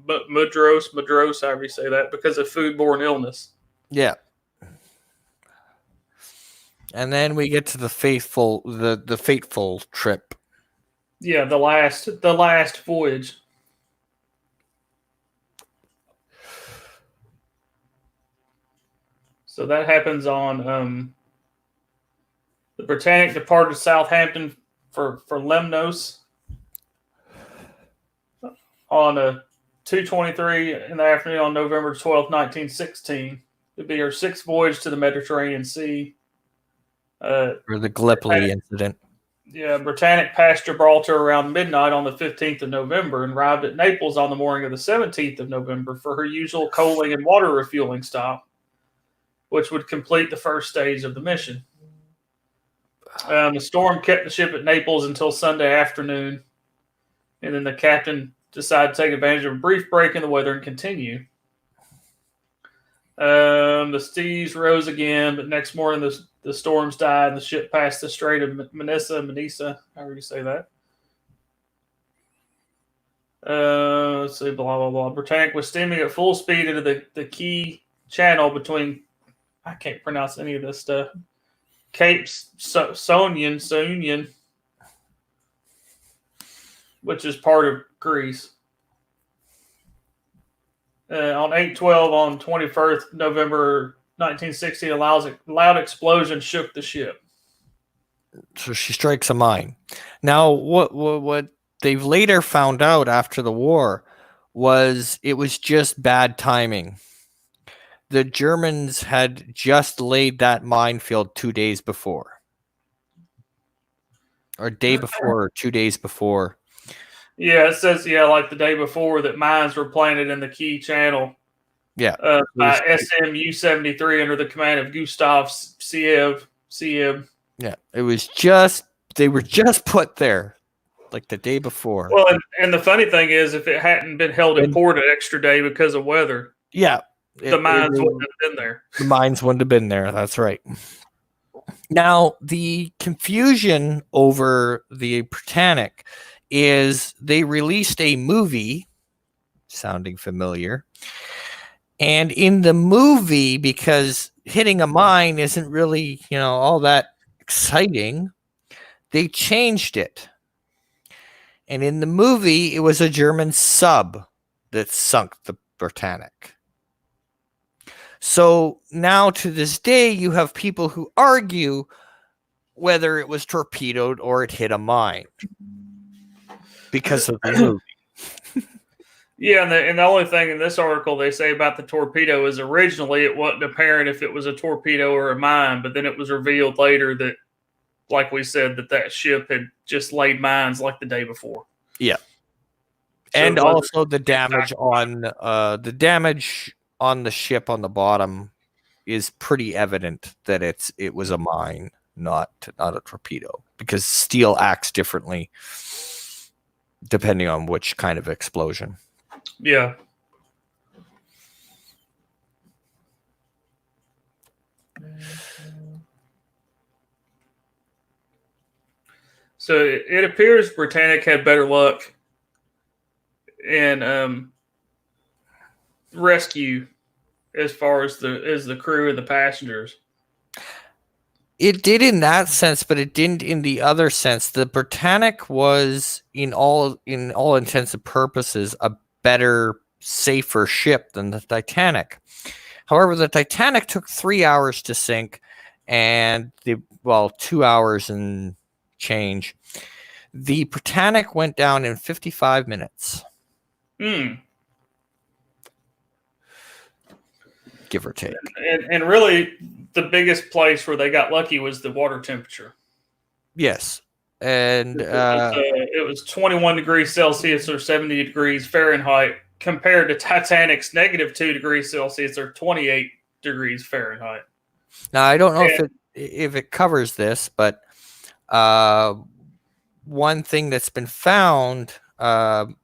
Madros, however you say that, because of foodborne illness. yeah. And then we get to the fateful trip. Yeah, the last voyage. So that happens on the Britannic departed Southampton for Lemnos on 2:23 in the afternoon on November 12th, 1916. It'd be her 6th voyage to the Mediterranean Sea. Or the Gallipoli incident. Yeah, Britannic passed Gibraltar around midnight on the 15th of November and arrived at Naples on the morning of the 17th of November for her usual coaling and water refueling stop, which would complete the first stage of the mission. The storm kept the ship at Naples until Sunday afternoon, and then the captain decided to take advantage of a brief break in the weather and continue. The seas rose again, but next morning the storms died and the ship passed the Strait of Manisa, however you say that. Let's see, blah, blah, blah. Britannic was steaming at full speed into the key channel between, I can't pronounce any of this stuff, Cape Sonian, which is part of Greece. On 8/12 on 21st November 1960, a loud explosion shook the ship. So she strikes a mine. Now, what they've later found out after the war was it was just bad timing. The Germans had just laid that minefield 2 days before. Or day before, or 2 days before. Yeah, it says, like the day before that mines were planted in the key channel. Yeah. By SMU-73 under the command of Gustav Sieb. Yeah, it was just, they were just put there like the day before. Well, and the funny thing is, if it hadn't been held in port an extra day because of weather, yeah, the mines wouldn't have been there. The mines wouldn't have been there. That's right. Now, the confusion over the Britannic is they released a movie, sounding familiar, and in the movie, because hitting a mine isn't really, all that exciting, they changed it. And in the movie, it was a German sub that sunk the Britannic. So now to this day, you have people who argue whether it was torpedoed or it hit a mine because of the movie. Yeah, and the only thing in this article they say about the torpedo is originally it wasn't apparent if it was a torpedo or a mine, but then it was revealed later that, like we said, that ship had just laid mines like the day before. Yeah, so and also the damage on the ship on the bottom is pretty evident that it was a mine, not a torpedo, because steel acts differently depending on which kind of explosion. Yeah. So it appears Britannic had better luck in rescue as far as the crew and the passengers. It did in that sense, but it didn't in the other sense. The Britannic was, in all intents and purposes, a better, safer ship than the Titanic. However, the Titanic took 3 hours to sink, and 2 hours and change. The Britannic went down in 55 minutes. Hmm. Give or take. And really, the biggest place where they got lucky was the water temperature. Yes. And it was 21 degrees Celsius or 70 degrees Fahrenheit compared to Titanic's -2 degrees Celsius or 28 degrees Fahrenheit. now I don't know if it covers this, but one thing that's been found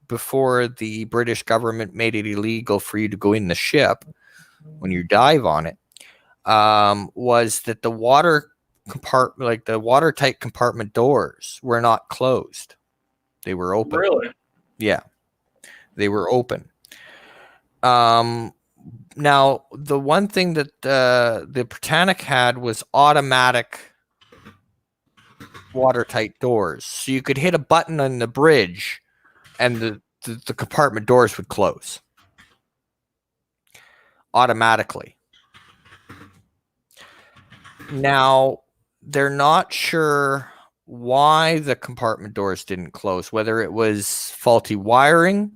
before the British government made it illegal for you to go in the ship when you dive on it, was that the water compartment, like the watertight compartment doors, were not closed. They were open. Really? Yeah, they were open. Now, the one thing that the Britannic had was automatic watertight doors. So you could hit a button on the bridge and the compartment doors would close automatically. Now, they're not sure why the compartment doors didn't close, whether it was faulty wiring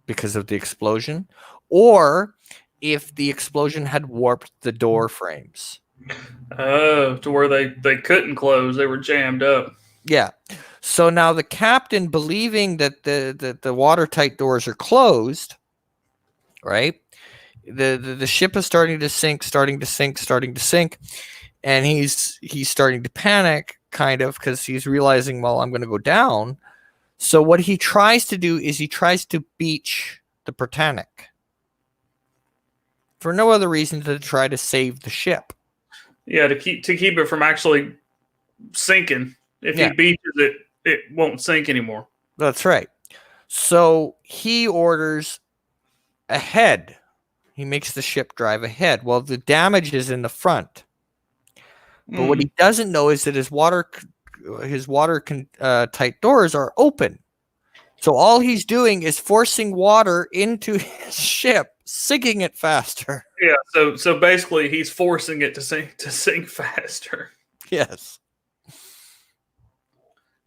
because of the explosion, or if the explosion had warped the door frames. Oh, to where they couldn't close. They were jammed up. Yeah. So now the captain, believing that the watertight doors are closed, right? The ship is starting to sink, and he's starting to panic, kind of, because he's realizing, well, I'm going to go down. So what he tries to do is he tries to beach the Britannic for no other reason than to try to save the ship. Yeah, to keep it from actually sinking. If he beaches it, it won't sink anymore. That's right. So he orders ahead. He makes the ship drive ahead. Well, the damage is in the front. But what he doesn't know is that his tight doors are open. So all he's doing is forcing water into his ship, sinking it faster. Yeah, so basically he's forcing it to sink faster. Yes.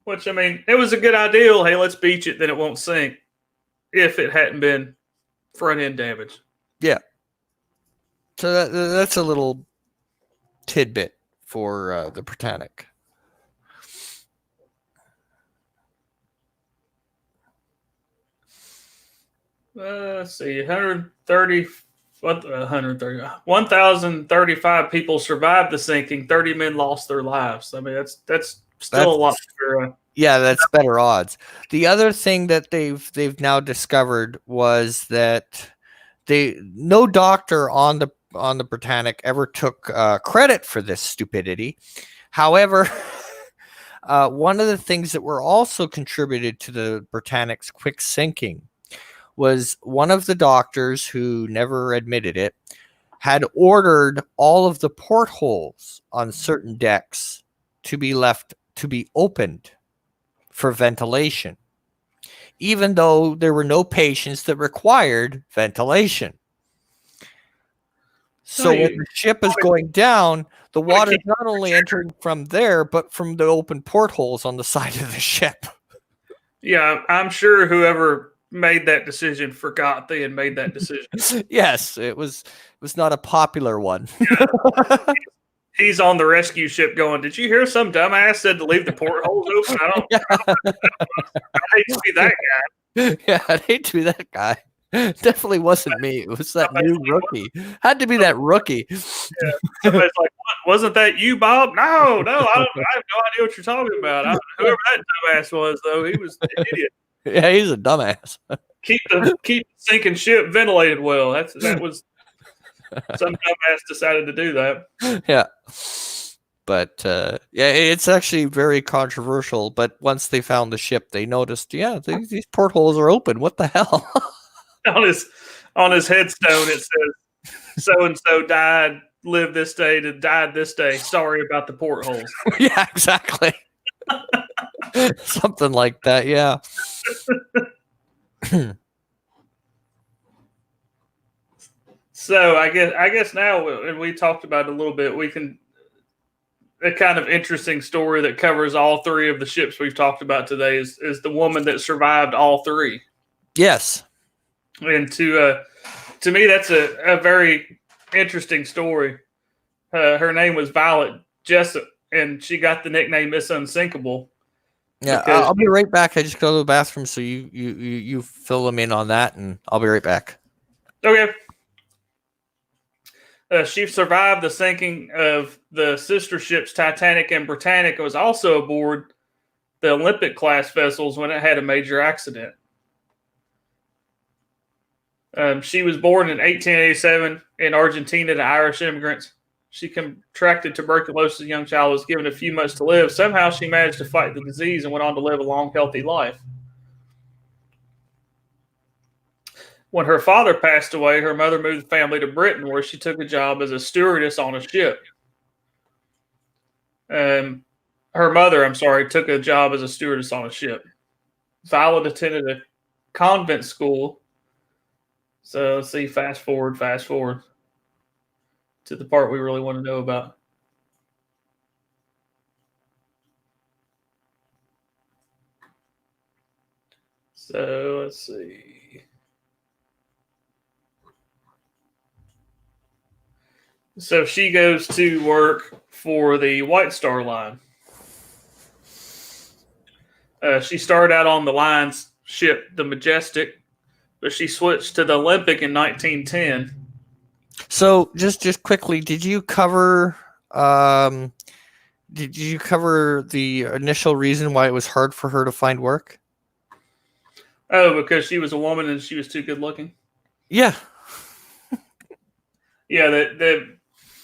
Which, I mean, it was a good idea. Hey, let's beach it, then it won't sink. If it hadn't been front end damage. Yeah. So that's a little tidbit for the Britannic. Let's see, 1,035 people survived the sinking. 30 men lost their lives. I mean, that's still a lot. Yeah, that's better odds. The other thing that they've now discovered was that no doctor on the Britannic ever took credit for this stupidity. However, one of the things that were also contributed to the Britannic's quick sinking was one of the doctors, who never admitted it, had ordered all of the portholes on certain decks to be opened for ventilation, even though there were no patients that required ventilation. So when the ship is going down, the water is not only entering from there, but from the open portholes on the side of the ship. Yeah, I'm sure whoever made that decision forgot they had made that decision. Yes, it was not a popular one. He's on the rescue ship going, did you hear some dumbass said to leave the portholes open? I hate to be that guy. Yeah, I'd hate to be that guy. Definitely wasn't me. It was that new rookie. Had to be that rookie. Yeah. Somebody's like, wasn't that you, Bob? No, I have no idea what you're talking about. Whoever that dumbass was, though, he was an idiot. Yeah, he's a dumbass. Keep the sinking ship ventilated well. That was some dumbass decided to do that. Yeah. But yeah, it's actually very controversial. But once they found the ship, they noticed, these portholes are open. What the hell? on his headstone, it says, so and so died, lived this day, died this day. Sorry about the portholes. Yeah, exactly. Something like that. Yeah. So I guess now, and we talked about it a little bit, we can a kind of interesting story that covers all three of the ships we've talked about today is the woman that survived all three. Yes. And to me, that's a very interesting story. Her name was Violet Jessup, and she got the nickname Miss Unsinkable. Yeah, I'll be right back. I just go to the bathroom, so you fill them in on that, and I'll be right back. Okay. She survived the sinking of the sister ships Titanic and Britannic and was also aboard the Olympic-class vessels when it had a major accident. She was born in 1887 in Argentina to Irish immigrants. She contracted tuberculosis as a young child, was given a few months to live. Somehow she managed to fight the disease and went on to live a long, healthy life. When her father passed away, her mother moved the family to Britain, where she took a job as a stewardess on a ship. Her mother, took a job as a stewardess on a ship. Violet attended a convent school. So let's see, fast forward to the part we really want to know about. So let's see. So she goes to work for the White Star Line. She started out on the line's ship, the Majestic, but she switched to the Olympic in 1910. So just quickly, did you cover the initial reason why it was hard for her to find work? Oh, because she was a woman and she was too good looking? Yeah. Yeah,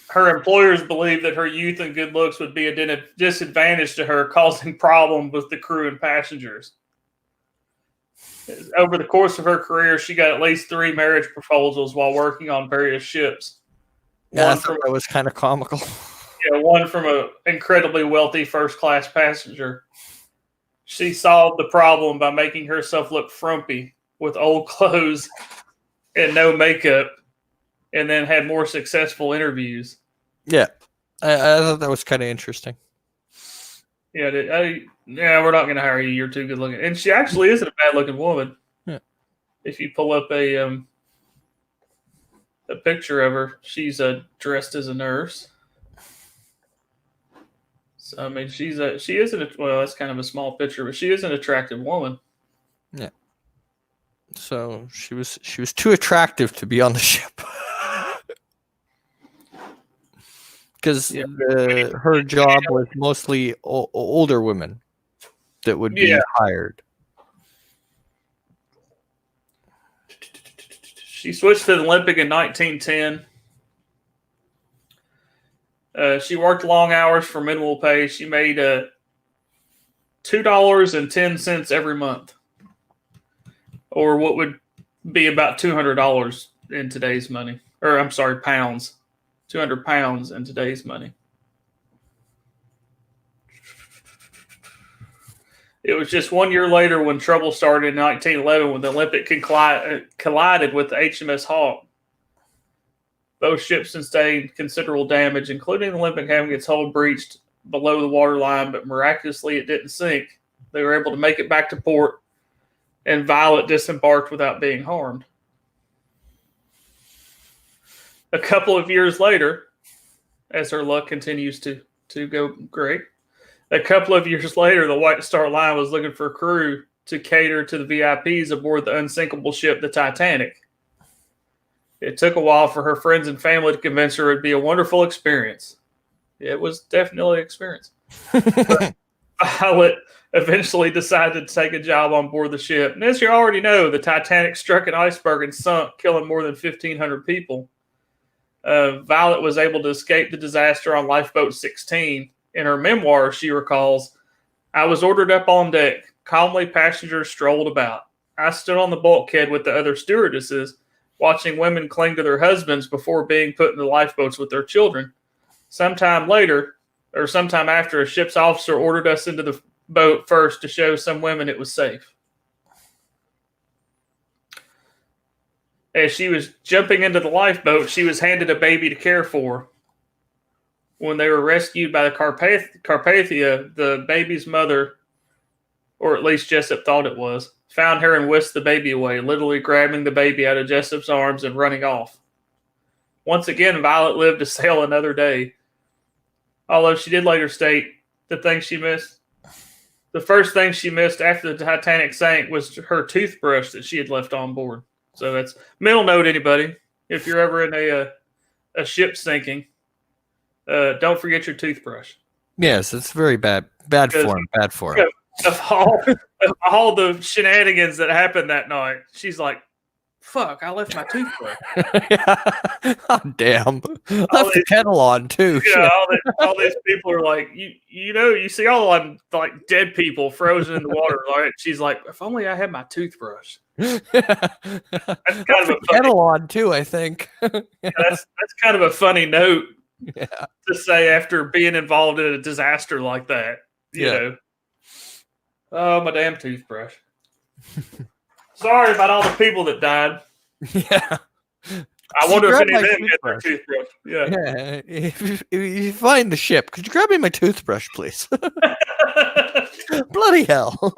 her employers believed that her youth and good looks would be a disadvantage to her, causing problems with the crew and passengers. Over the course of her career, she got at least 3 marriage proposals while working on various ships. Yeah, that was kind of comical. Yeah, one from an incredibly wealthy first-class passenger. She solved the problem by making herself look frumpy with old clothes and no makeup, and then had more successful interviews. Yeah, I thought that was kind of interesting. Yeah, we're not going to hire you. You're too good looking. And she actually isn't a bad looking woman. Yeah. If you pull up a picture of her, she's dressed as a nurse. So I mean, she isn't well. That's kind of a small picture, but she is an attractive woman. Yeah. So she was too attractive to be on the ship. Because her job was mostly older women that would be hired. She switched to the Olympic in 1910. She worked long hours for minimal pay. She made $2.10 every month, or what would be about $200 in today's money. Or I'm sorry, pounds. 200 pounds in today's money. It was just 1 year later when trouble started in 1911 when the Olympic collided with the HMS Hawk. Both ships sustained considerable damage, including the Olympic having its hull breached below the waterline, but miraculously it didn't sink. They were able to make it back to port, and Violet disembarked without being harmed. A couple of years later, as her luck continues to go great, a couple of years later, the White Star Line was looking for a crew to cater to the VIPs aboard the unsinkable ship, the Titanic. It took a while for her friends and family to convince her it would be a wonderful experience. It was definitely an experience. Violet eventually decided to take a job on board the ship. And as you already know, the Titanic struck an iceberg and sunk, killing more than 1,500 people. Violet was able to escape the disaster on Lifeboat 16. In her memoir, she recalls, "I was ordered up on deck. Calmly, passengers strolled about. I stood on the bulkhead with the other stewardesses, watching women cling to their husbands before being put in the lifeboats with their children. Sometime after, a ship's officer ordered us into the boat first to show some women it was safe." As she was jumping into the lifeboat, she was handed a baby to care for. when they were rescued by the Carpathia, the baby's mother, or at least Jessup thought it was, found her and whisked the baby away, literally grabbing the baby out of Jessup's arms and running off. Once again, Violet lived to sail another day, although she did later state the thing she missed. The first thing she missed after the Titanic sank was her toothbrush that she had left on board. So that's mental note, anybody. If you're ever in a ship sinking, don't forget your toothbrush. Yes, it's very bad. Bad form. Bad form. Of all the shenanigans that happened that night, she's like, fuck, I left my toothbrush. Oh, damn. Left the kettle on, too. Yeah, all these people are like, you see all like dead people frozen in the water. Right? She's like, if only I had my toothbrush. That's kind of a kettle on, too, I think. That's kind of a funny note to say after being involved in a disaster like that. You know. Oh, my damn toothbrush. Sorry about all the people that died. Yeah. I wonder if any of them had their toothbrush. Yeah. If you find the ship, could you grab me my toothbrush, please? Bloody hell.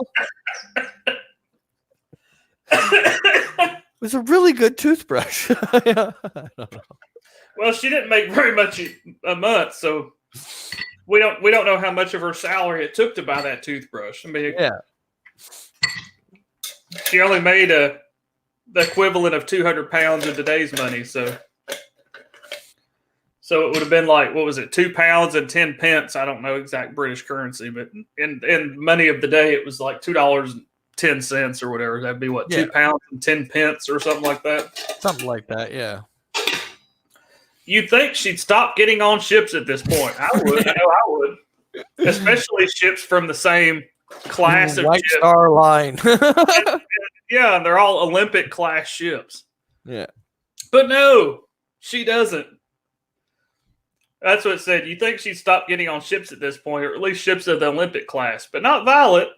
It was a really good toothbrush. Well, she didn't make very much a month, so we don't know how much of her salary it took to buy that toothbrush. I mean, she only made the equivalent of 200 pounds in today's money, so it would have been like, what was it, 2 pounds and 10 pence? I don't know exact British currency, but in money of the day, it was like $2.10 or whatever. That'd be what, 2 pounds and 10 pence or something like that. Something like that, yeah. You'd think she'd stop getting on ships at this point. I would. I know I would. Especially ships from the same class of White ships. Star Line. Yeah, and they're all Olympic class ships. Yeah. But no, she doesn't. That's what it said. You think she'd stop getting on ships at this point, or at least ships of the Olympic class, but not Violet.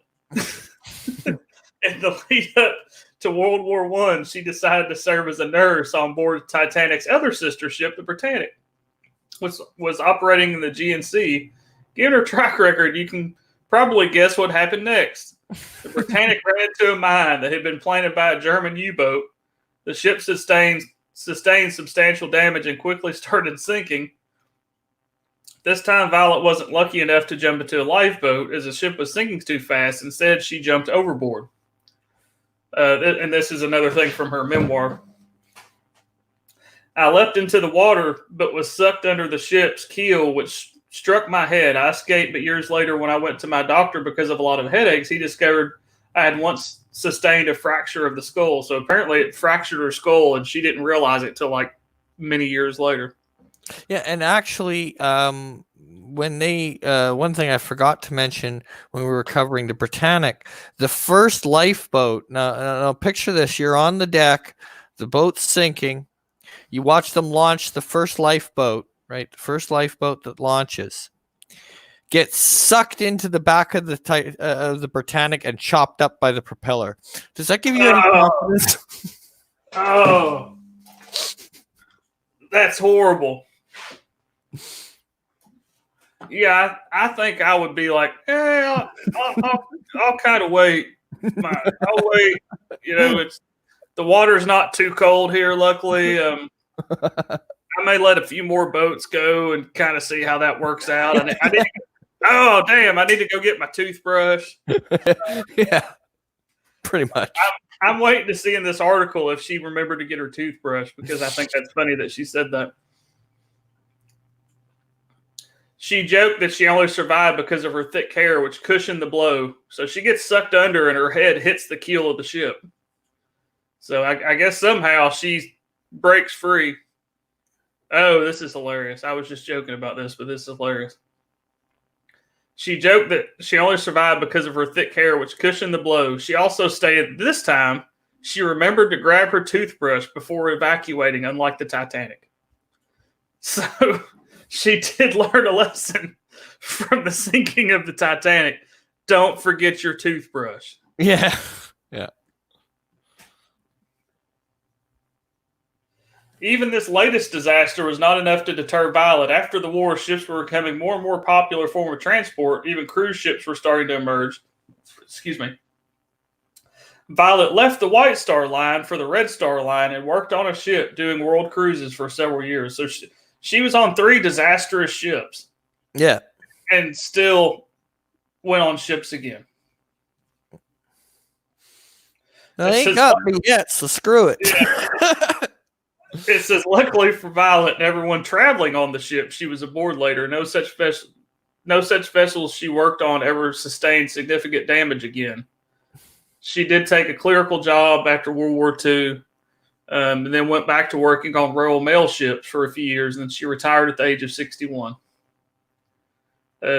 In the lead up to World War I, she decided to serve as a nurse on board Titanic's other sister ship, the Britannic, which was operating in the GNC. Given her track record, you can probably guess what happened next. The Britannic ran into a mine that had been planted by a German U-boat. The ship sustained substantial damage and quickly started sinking. This time, Violet wasn't lucky enough to jump into a lifeboat as the ship was sinking too fast. Instead, she jumped overboard. And this is another thing from her memoir. I leapt into the water, but was sucked under the ship's keel, which struck my head. I escaped, but years later, when I went to my doctor because of a lot of headaches, he discovered I had once sustained a fracture of the skull. So apparently it fractured her skull, and she didn't realize it till like many years later. Yeah, and actually, when they one thing I forgot to mention when we were covering the Britannic, the first lifeboat. Now picture this: you're on the deck, the boat's sinking. You watch them launch the first lifeboat, right? The first lifeboat that launches gets sucked into the back of the Britannic and chopped up by the propeller. Does that give you any confidence? Oh, that's horrible. Yeah, I think I would be like, I'll kind of wait. I'll wait. You know, the water's not too cold here, luckily. I may let a few more boats go and kind of see how that works out. I need to go get my toothbrush. Yeah, pretty much. I'm waiting to see in this article if she remembered to get her toothbrush, because I think that's funny that she said that. She joked that she only survived because of her thick hair, which cushioned the blow. So she gets sucked under and her head hits the keel of the ship. So I guess somehow she breaks free. Oh, this is hilarious. I was just joking about this, but this is hilarious. She joked that she only survived because of her thick hair, which cushioned the blow. She also stated this time she remembered to grab her toothbrush before evacuating, unlike the Titanic. So she did learn a lesson from the sinking of the Titanic. Don't forget your toothbrush. Yeah. Yeah. Even this latest disaster was not enough to deter Violet. After the war, ships were becoming more and more popular form of transport. Even cruise ships were starting to emerge. Excuse me. Violet left the White Star Line for the Red Star Line and worked on a ship doing world cruises for several years. So she was on 3 disastrous ships. Yeah. And still went on ships again. They ain't got me yet, so screw it. Yeah. It says, luckily for Violet and everyone traveling on the ship she was aboard later, no such vessels she worked on ever sustained significant damage again. She did take a clerical job after World War II, and then went back to working on Royal Mail ships for a few years, and she retired at the age of 61.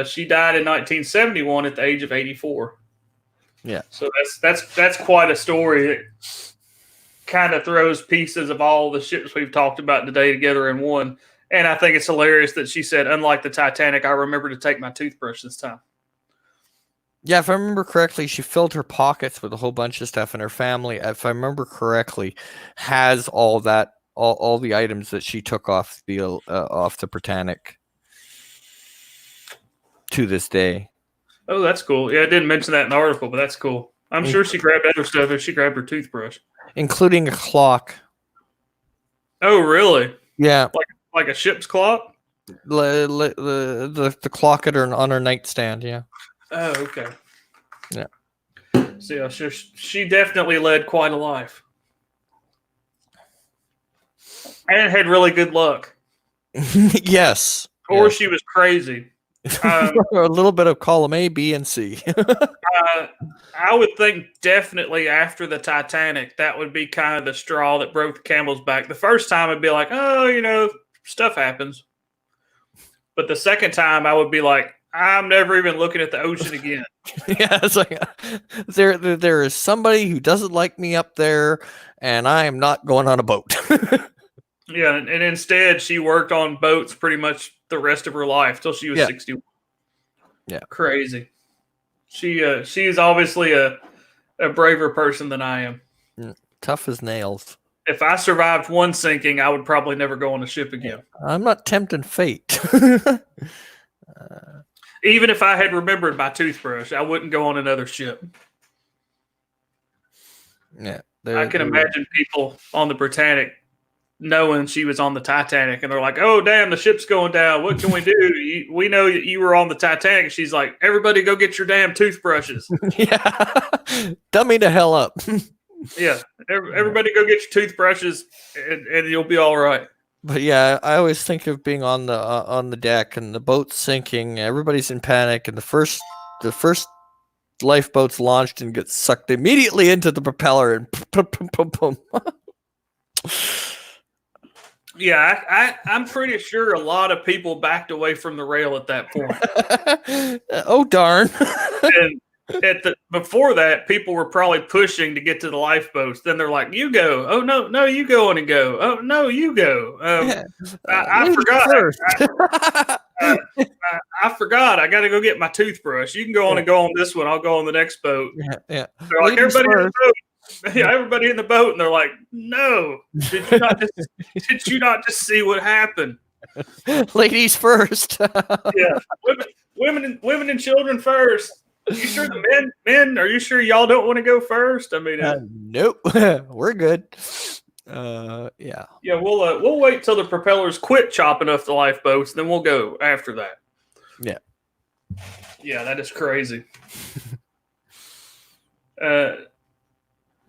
She died in 1971 at the age of 84. Yeah. So that's quite a story. It kind of throws pieces of all the ships we've talked about today together in one. And I think it's hilarious that she said, unlike the Titanic, I remember to take my toothbrush this time. Yeah, if I remember correctly, she filled her pockets with a whole bunch of stuff, and her family, if I remember correctly, has all that, all the items that she took off the Britannic to this day. Oh, that's cool. Yeah, I didn't mention that in the article, but that's cool. I'm sure she grabbed other stuff if she grabbed her toothbrush. Including a clock. Oh, really? Yeah. Like a ship's clock? The clock on her nightstand, yeah. Oh, okay. Yeah. So, yeah, she definitely led quite a life. And had really good luck. Yes. Or she was crazy. A little bit of column A, B, and C. I would think definitely after the Titanic, that would be kind of the straw that broke the camel's back. The first time it'd be like, oh, stuff happens. But the second time I would be like, I'm never even looking at the ocean again. Yeah, it's like there is somebody who doesn't like me up there, and I am not going on a boat. Yeah, and instead she worked on boats pretty much the rest of her life till she was 61. Yeah, crazy. She's obviously a braver person than I am. Tough as nails. If I survived one sinking, I would probably never go on a ship again. I'm not tempting fate. Even if I had remembered my toothbrush, I wouldn't go on another ship. Yeah, I can imagine people on the Britannic knowing she was on the Titanic, and they're like, "Oh, damn, the ship's going down. What can we do? We know you were on the Titanic." She's like, "Everybody, go get your damn toothbrushes." Yeah, dummy the hell up. Yeah, everybody, go get your toothbrushes, and you'll be all right. But yeah, I always think of being on the deck and the boat's sinking. Everybody's in panic, and the first lifeboat's launched and gets sucked immediately into the propeller, and boom. Yeah, I'm pretty sure a lot of people backed away from the rail at that point. Oh darn! And before that, people were probably pushing to get to the lifeboats. Then they're like, "You go." "Oh no, you go on and go." "Oh no, you go." I forgot. First. I forgot. I got to go get my toothbrush. You can go on and go on this one. I'll go on the next boat. Yeah. They're like, everybody in the boat. Yeah, everybody in the boat, and they're like, "No, did you not just see what happened?" Ladies first. Yeah, women and children first. You sure the men? Are you sure y'all don't want to go first? I mean, nope, we're good. Yeah. Yeah, we'll wait till the propellers quit chopping off the lifeboats, then we'll go after that. Yeah. Yeah, that is crazy.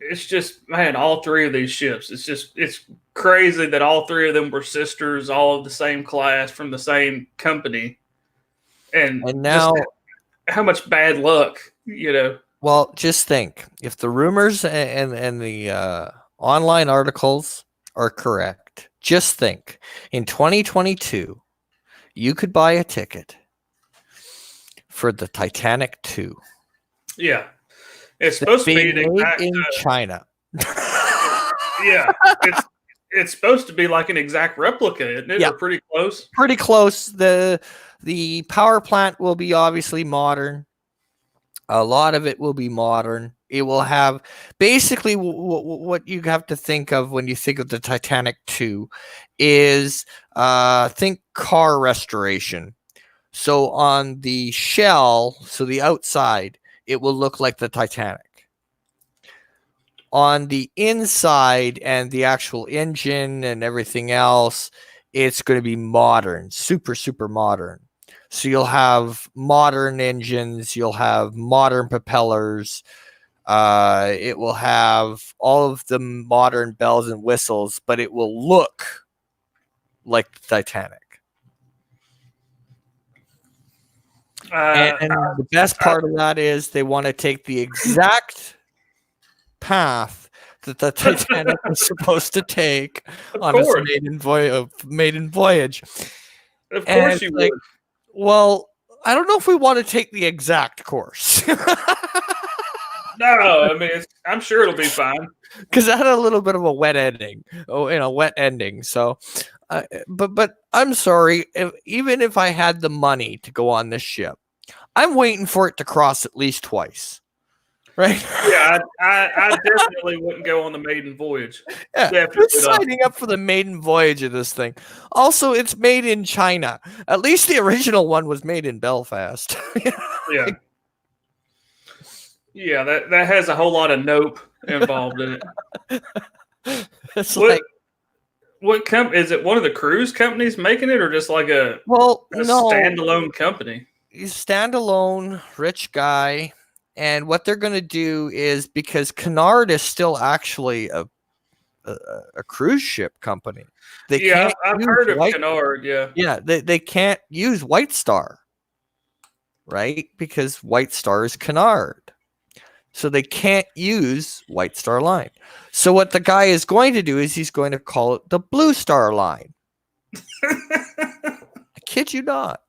It's just, man, all 3 of these ships. It's crazy that all 3 of them were sisters, all of the same class from the same company, and now. How much bad luck, Well, just think, if the rumors and the online articles are correct, just think, in 2022, you could buy a ticket for the Titanic 2. Yeah. It's supposed to be in China. Yeah. It's supposed to be like an exact replica, isn't it? Yeah. Or pretty close? Pretty close. The power plant will be obviously modern. A lot of it will be modern. It will have basically what you have to think of when you think of the Titanic 2 is think car restoration. So on the shell, so the outside, it will look like the Titanic. On the inside and the actual engine and everything else, it's going to be modern, super, super modern. So you'll have modern engines, you'll have modern propellers. It will have all of the modern bells and whistles, but it will look like the Titanic. And the best part of that is they want to take the exact path that the Titanic was supposed to take on its maiden voyage. Of course you would. Well, I don't know if we want to take the exact course. No, I mean, I'm sure it'll be fine. Because that had a little bit of a wet ending. Wet ending. So, but I'm sorry. Even if I had the money to go on this ship, I'm waiting for it to cross at least twice. Right? Yeah, I definitely wouldn't go on the maiden voyage. Yeah, definitely signing up for the maiden voyage of this thing. Also, it's made in China. At least the original one was made in Belfast. Yeah. Yeah, that has a whole lot of nope involved in it. It's what is it? One of the cruise companies making it, or just like a standalone company? He's standalone, rich guy. And what they're going to do is, because Cunard is still actually a cruise ship company. I've heard of Cunard. Yeah, they can't use White Star, right? Because White Star is Cunard, so they can't use White Star Line. So what the guy is going to do is he's going to call it the Blue Star Line. I kid you not.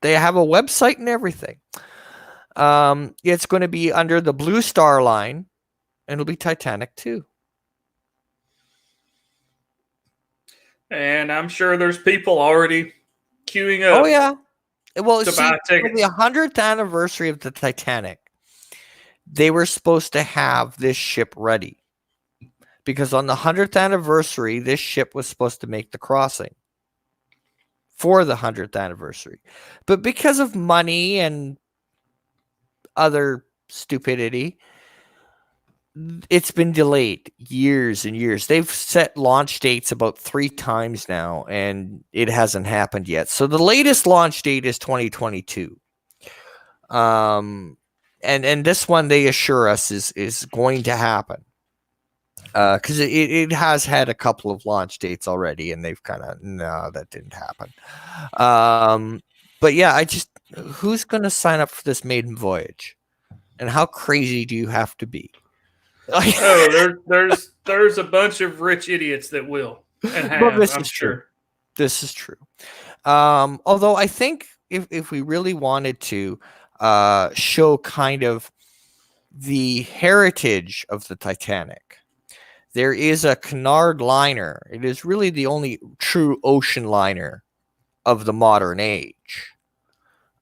They have a website and everything. It's going to be under the Blue Star Line, and it'll be Titanic 2. And I'm sure there's people already queuing up. Oh yeah. Well, to buy tickets. For the 100th anniversary of the Titanic, they were supposed to have this ship ready, because on the 100th anniversary, this ship was supposed to make the crossing for the 100th anniversary. But because of money and other stupidity, it's been delayed years and years. They've set launch dates about 3 times now, and it hasn't happened yet. So the latest launch date is 2022. And this one, they assure us, is going to happen. Because it has had a couple of launch dates already, and they've kind of, no, that didn't happen. But yeah, who's going to sign up for this maiden voyage? And how crazy do you have to be? There's a bunch of rich idiots that will. And have, this I'm is sure. True. This is true. Although I think if we really wanted to show kind of the heritage of the Titanic, there is a Cunard liner. It is really the only true ocean liner of the modern age.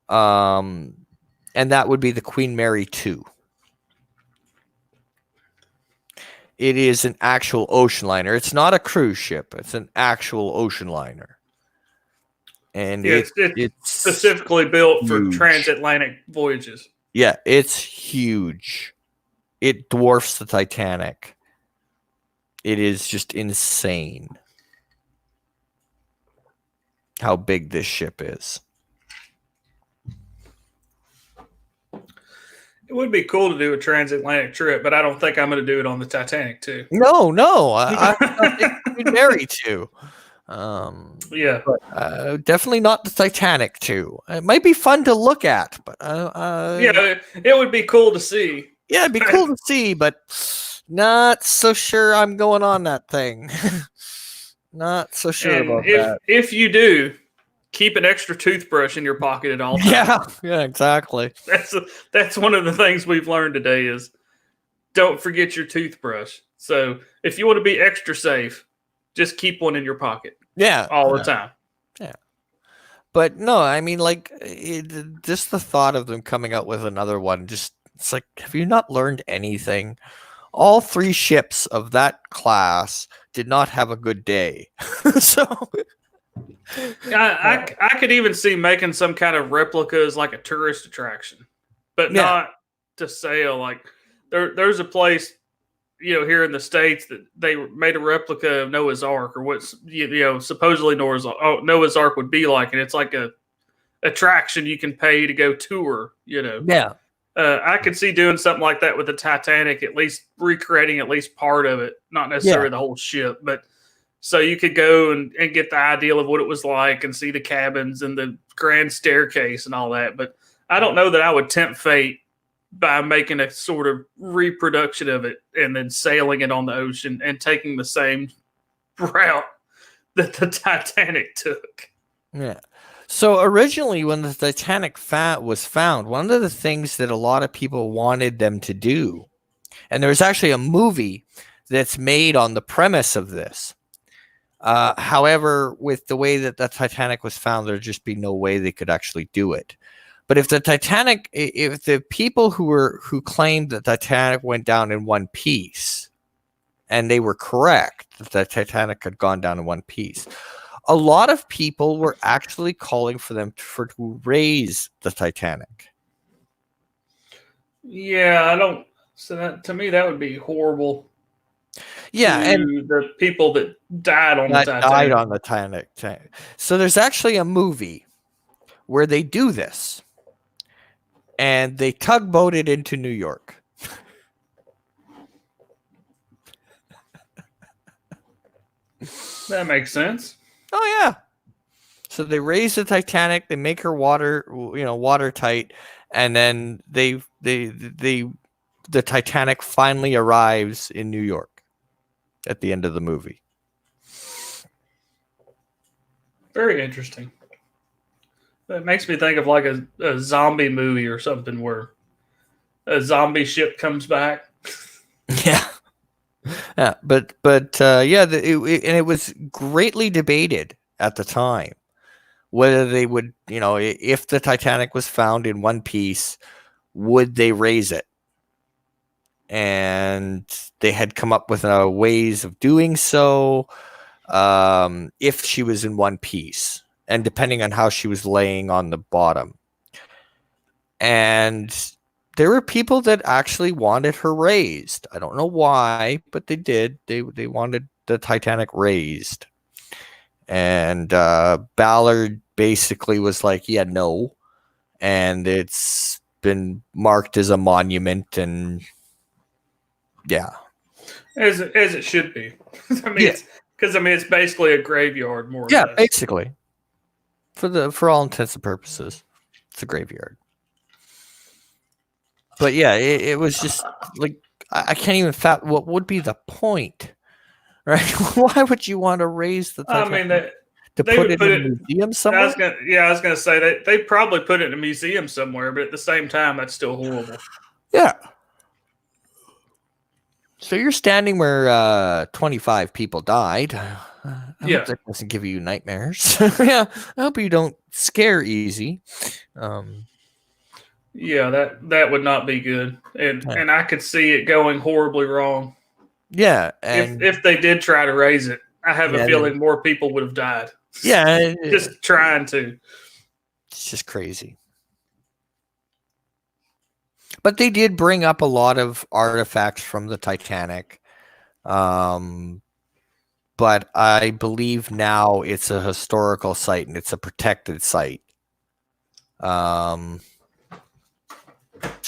And that would be the Queen Mary 2. It is an actual ocean liner. It's not a cruise ship. It's an actual ocean liner. And it's specifically built huge. For transatlantic voyages. Yeah, it's huge. It dwarfs the Titanic. It is just insane how big this ship is. It would be cool to do a transatlantic trip, but I don't think I'm going to do it on the Titanic too. No, I think Queen Mary too. Yeah, but, definitely not the Titanic too. It might be fun to look at, but yeah, it would be cool to see. Yeah, it'd be cool to see, but not so sure I'm going on that thing. Not so sure about that. If you do, keep an extra toothbrush in your pocket at all times. Yeah, exactly. That's one of the things we've learned today is don't forget your toothbrush. So if you want to be extra safe, just keep one in your pocket. Yeah, all the time. Yeah, but no, I mean, like, just the thought of them coming out with another one, just It's like, have you not learned anything? All 3 ships of that class did not have a good day. So I could even see making some kind of replicas like a tourist attraction, but yeah, not to sail. Like there's a place here in the States that they made a replica of Noah's Ark, or what's supposedly Noah's Ark would be like, and it's like a attraction you can pay to go tour. yeah, I could see doing something like that with the Titanic, at least recreating at least part of it, not necessarily yeah. the whole ship, but so you could go and get the ideal of what it was like and see the cabins and the grand staircase and all that. But I don't know that I would tempt fate by making a sort of reproduction of it and then sailing it on the ocean and taking the same route that the Titanic took. Yeah. So originally, when the Titanic was found, one of the things that a lot of people wanted them to do, and there was actually a movie that's made on the premise of this. However, with the way that the Titanic was found, there'd just be no way they could actually do it. But if the people who claimed that the Titanic went down in one piece, and they were correct that the Titanic had gone down in one piece, a lot of people were actually calling for them to raise the Titanic. Yeah, I don't. So that to me, that would be horrible. Yeah, and the people that died on the Titanic. Died on the Titanic. So there's actually a movie where they do this, and they tugboat it into New York. That makes sense. Oh yeah. So they raise the Titanic, they make her watertight, and then the Titanic finally arrives in New York at the end of the movie. Very interesting. That makes me think of like a zombie movie or something where a zombie ship comes back. Yeah. Yeah, but yeah, and it was greatly debated at the time whether they would, if the Titanic was found in one piece, would they raise it? And they had come up with ways of doing so if she was in one piece, and depending on how she was laying on the bottom. And there were people that actually wanted her raised. I don't know why, but they did. They wanted the Titanic raised. And Ballard basically was like, yeah, no. And it's been marked as a monument, and yeah. As it should be. I mean, it's basically a graveyard, more or less. Basically. For all intents and purposes, it's a graveyard. But yeah, it was just like, I can't even fathom what would be the point, right? Why would you want to raise the Titanic? I mean, to put it in a museum somewhere? I was going to say they probably put it in a museum somewhere, but at the same time, that's still horrible. Yeah. So you're standing where 25 people died. I hope that doesn't give you nightmares. Yeah, I hope you don't scare easy. Yeah, that would not be good, and I could see it going horribly wrong. Yeah, and if they did try to raise it, I have a feeling more people would have died. Yeah, just trying to. It's just crazy. But they did bring up a lot of artifacts from the Titanic. But I believe now it's a historical site and it's a protected site. So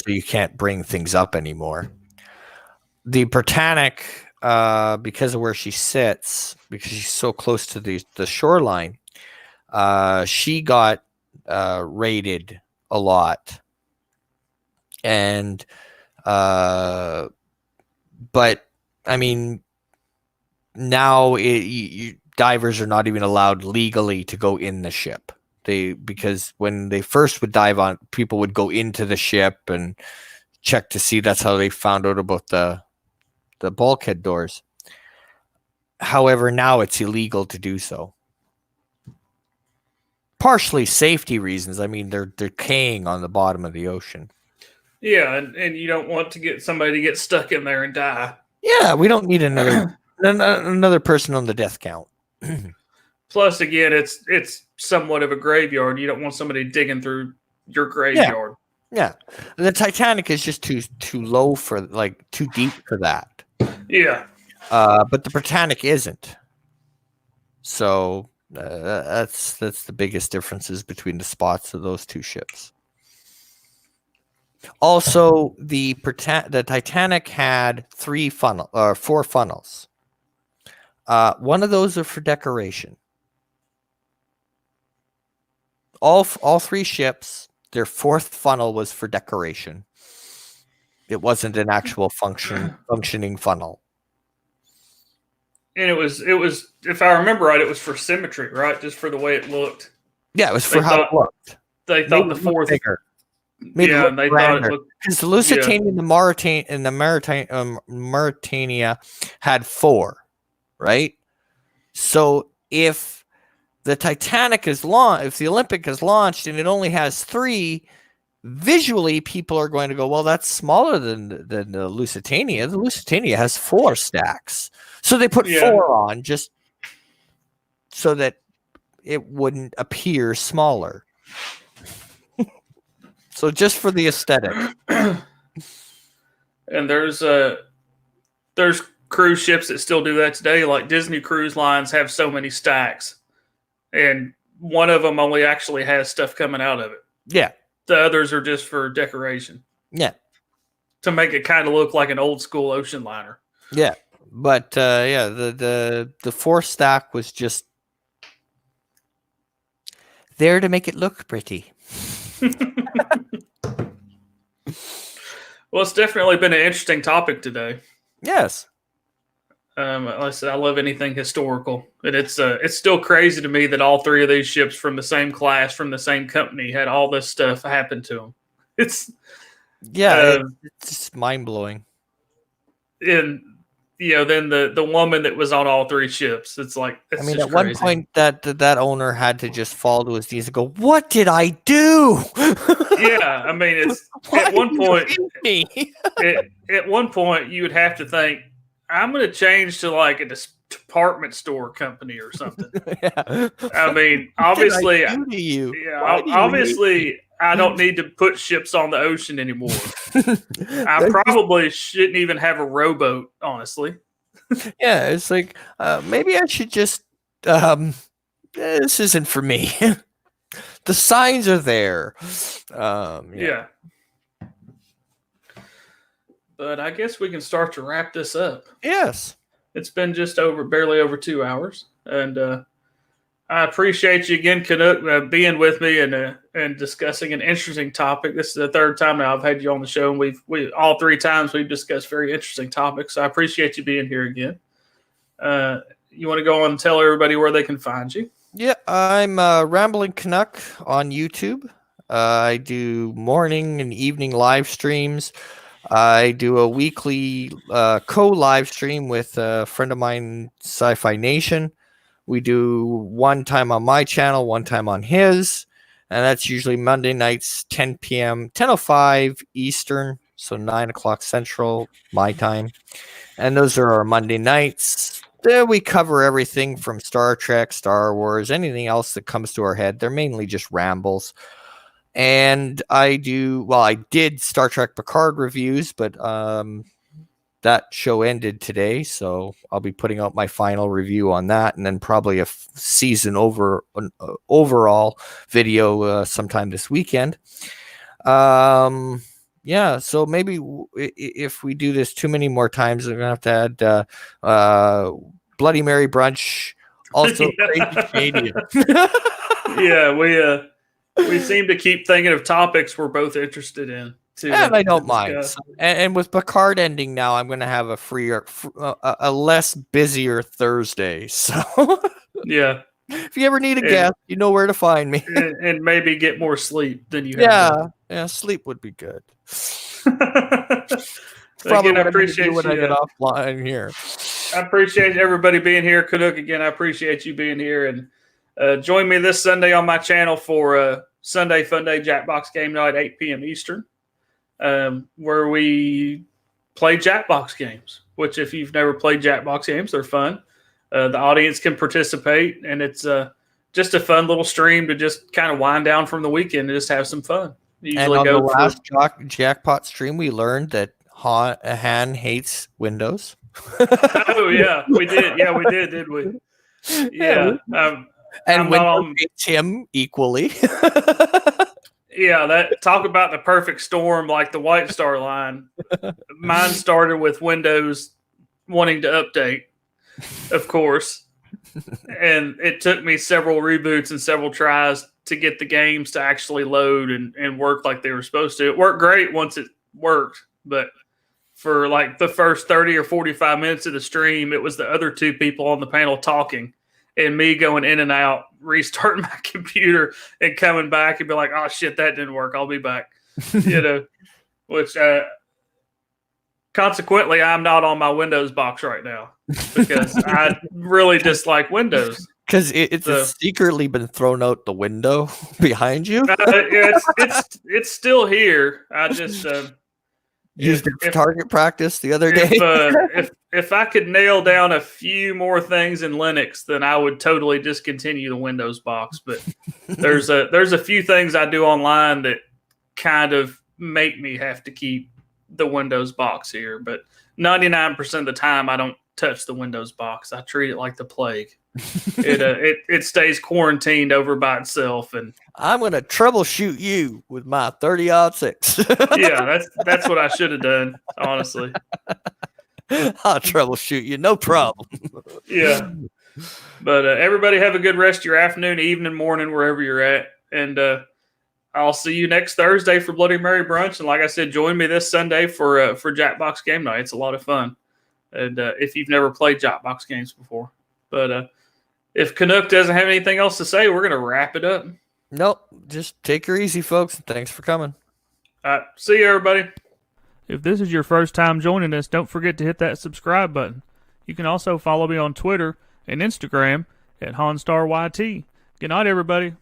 you can't bring things up anymore. The Britannic, because of where she sits, because she's so close to the shoreline, she got raided a lot. And but I mean, now divers are not even allowed legally to go in the ship. Because when they first would dive on, people would go into the ship and check to see. That's how they found out about the bulkhead doors. However, now it's illegal to do so. Partially safety reasons. I mean, they're decaying on the bottom of the ocean. Yeah, and you don't want to get somebody to get stuck in there and die. Yeah, we don't need another person on the death count. Plus, again, it's somewhat of a graveyard. You don't want somebody digging through your graveyard. Yeah, the Titanic is just too low for too deep for that. Yeah. But the Britannic isn't. So that's the biggest differences between the spots of those two ships. Also, the Titanic had 4 funnels. One of those are for decoration. All 3 ships, their 4th funnel was for decoration. It wasn't an actual functioning funnel. And it was, if I remember right, it was for symmetry, right? Just for the way it looked. Yeah, it was for how it looked. They thought the 4th bigger. Yeah, and they thought it looked, because the Lusitania and the Mauritania had 4, right? So if the Titanic is launched, if the Olympic is launched and it only has 3, visually people are going to go, well, that's smaller than the Lusitania. The Lusitania has 4 stacks, so they put 4 on just so that it wouldn't appear smaller. So just for the aesthetic. And there's cruise ships that still do that today. Like Disney Cruise Lines have so many stacks, and one of them only actually has stuff coming out of it. Yeah. The others are just for decoration. Yeah. To make it kind of look like an old school ocean liner. Yeah. But the 4 stack was just there to make it look pretty. Well, it's definitely been an interesting topic today. Yes. Like I said, I love anything historical, and it's still crazy to me that all 3 of these ships from the same class, from the same company, had all this stuff happen to them. It's it's mind blowing. And then the woman that was on all 3 ships, it's like, it's at crazy. one point that owner had to just fall to his knees and go, "What did I do?" Yeah, I mean, it's at one point. At one point, you would have to think, I'm going to change to like a department store company or something. Yeah. I mean, obviously, I don't need to put ships on the ocean anymore. I probably shouldn't even have a rowboat, honestly. Yeah, it's like maybe I should just. This isn't for me. The signs are there. Yeah. But I guess we can start to wrap this up. Yes. It's been just barely over 2 hours, and I appreciate you again, Canuck, being with me and discussing an interesting topic. This is the 3rd time now I've had you on the show, and we all 3 times we've discussed very interesting topics. So I appreciate you being here again. You want to go on and tell everybody where they can find you? Yeah, I'm Rambling Canuck on YouTube. I do morning and evening live streams. I do a weekly co-live stream with a friend of mine, Sci-Fi Nation. We do one time on my channel, one time on his, and that's usually Monday nights, 10 p.m., 10:05 Eastern, so 9 o'clock Central, my time. And those are our Monday nights. There we cover everything from Star Trek, Star Wars, anything else that comes to our head. They're mainly just rambles. And I did Star Trek Picard reviews, but that show ended today, so I'll be putting out my final review on that, and then probably a season overall video sometime this weekend. Yeah, so maybe if we do this too many more times, we're gonna have to add Bloody Mary Brunch, also Crazy Canadian. Yeah, we seem to keep thinking of topics we're both interested in. And I don't mind. So, and with Picard ending now, I'm going to have a less busier Thursday. So yeah, if you ever need a guest, you know where to find me. and maybe get more sleep than you have. Yeah, sleep would be good. Again, I appreciate when I get offline here. I appreciate everybody being here. Canuck, again, I appreciate you being here, and join me this Sunday on my channel for Sunday Fun Day Jackbox Game Night, 8 p.m. Eastern. where we play Jackbox games, which if you've never played Jackbox games, they're fun. The audience can participate, and it's just a fun little stream to just kind of wind down from the weekend and just have some fun. And on the last jackpot stream, we learned that Han hates Windows. Oh yeah, we did. Yeah, we did, did we? Yeah. And Windows hates him equally. Yeah, that talk about the perfect storm, like the White Star Line. Mine started with Windows wanting to update, of course. And it took me several reboots and several tries to get the games to actually load and work like they were supposed to. It worked great once it worked, but for like the first 30 or 45 minutes of the stream, it was the other two people on the panel talking and me going in and out, restarting my computer and coming back and be like, oh shit, that didn't work. I'll be back. Which consequently, I'm not on my Windows box right now because I really dislike Windows. Because it's secretly been thrown out the window behind you. Yeah, it's still here. I just used it for target practice the other day. If I could nail down a few more things in Linux, then I would totally discontinue the Windows box. But there's a few things I do online that kind of make me have to keep the Windows box here. But 99% of the time, I don't touch the Windows box. I treat it like the plague. It stays quarantined over by itself, and I'm gonna troubleshoot you with my 30-06. Yeah, that's what I should have done, honestly. I'll troubleshoot you, no problem. Yeah, but everybody have a good rest of your afternoon, evening, morning, wherever you're at, and I'll see you next Thursday for Bloody Mary brunch. And like I said, join me this Sunday for Jackbox game night. It's a lot of fun, and if you've never played Jackbox games before, but if Canuck doesn't have anything else to say, we're going to wrap it up. Nope. Just take her easy, folks. Thanks for coming. All right. See you, everybody. If this is your first time joining us, don't forget to hit that subscribe button. You can also follow me on Twitter and Instagram at HanstarYT. Good night, everybody.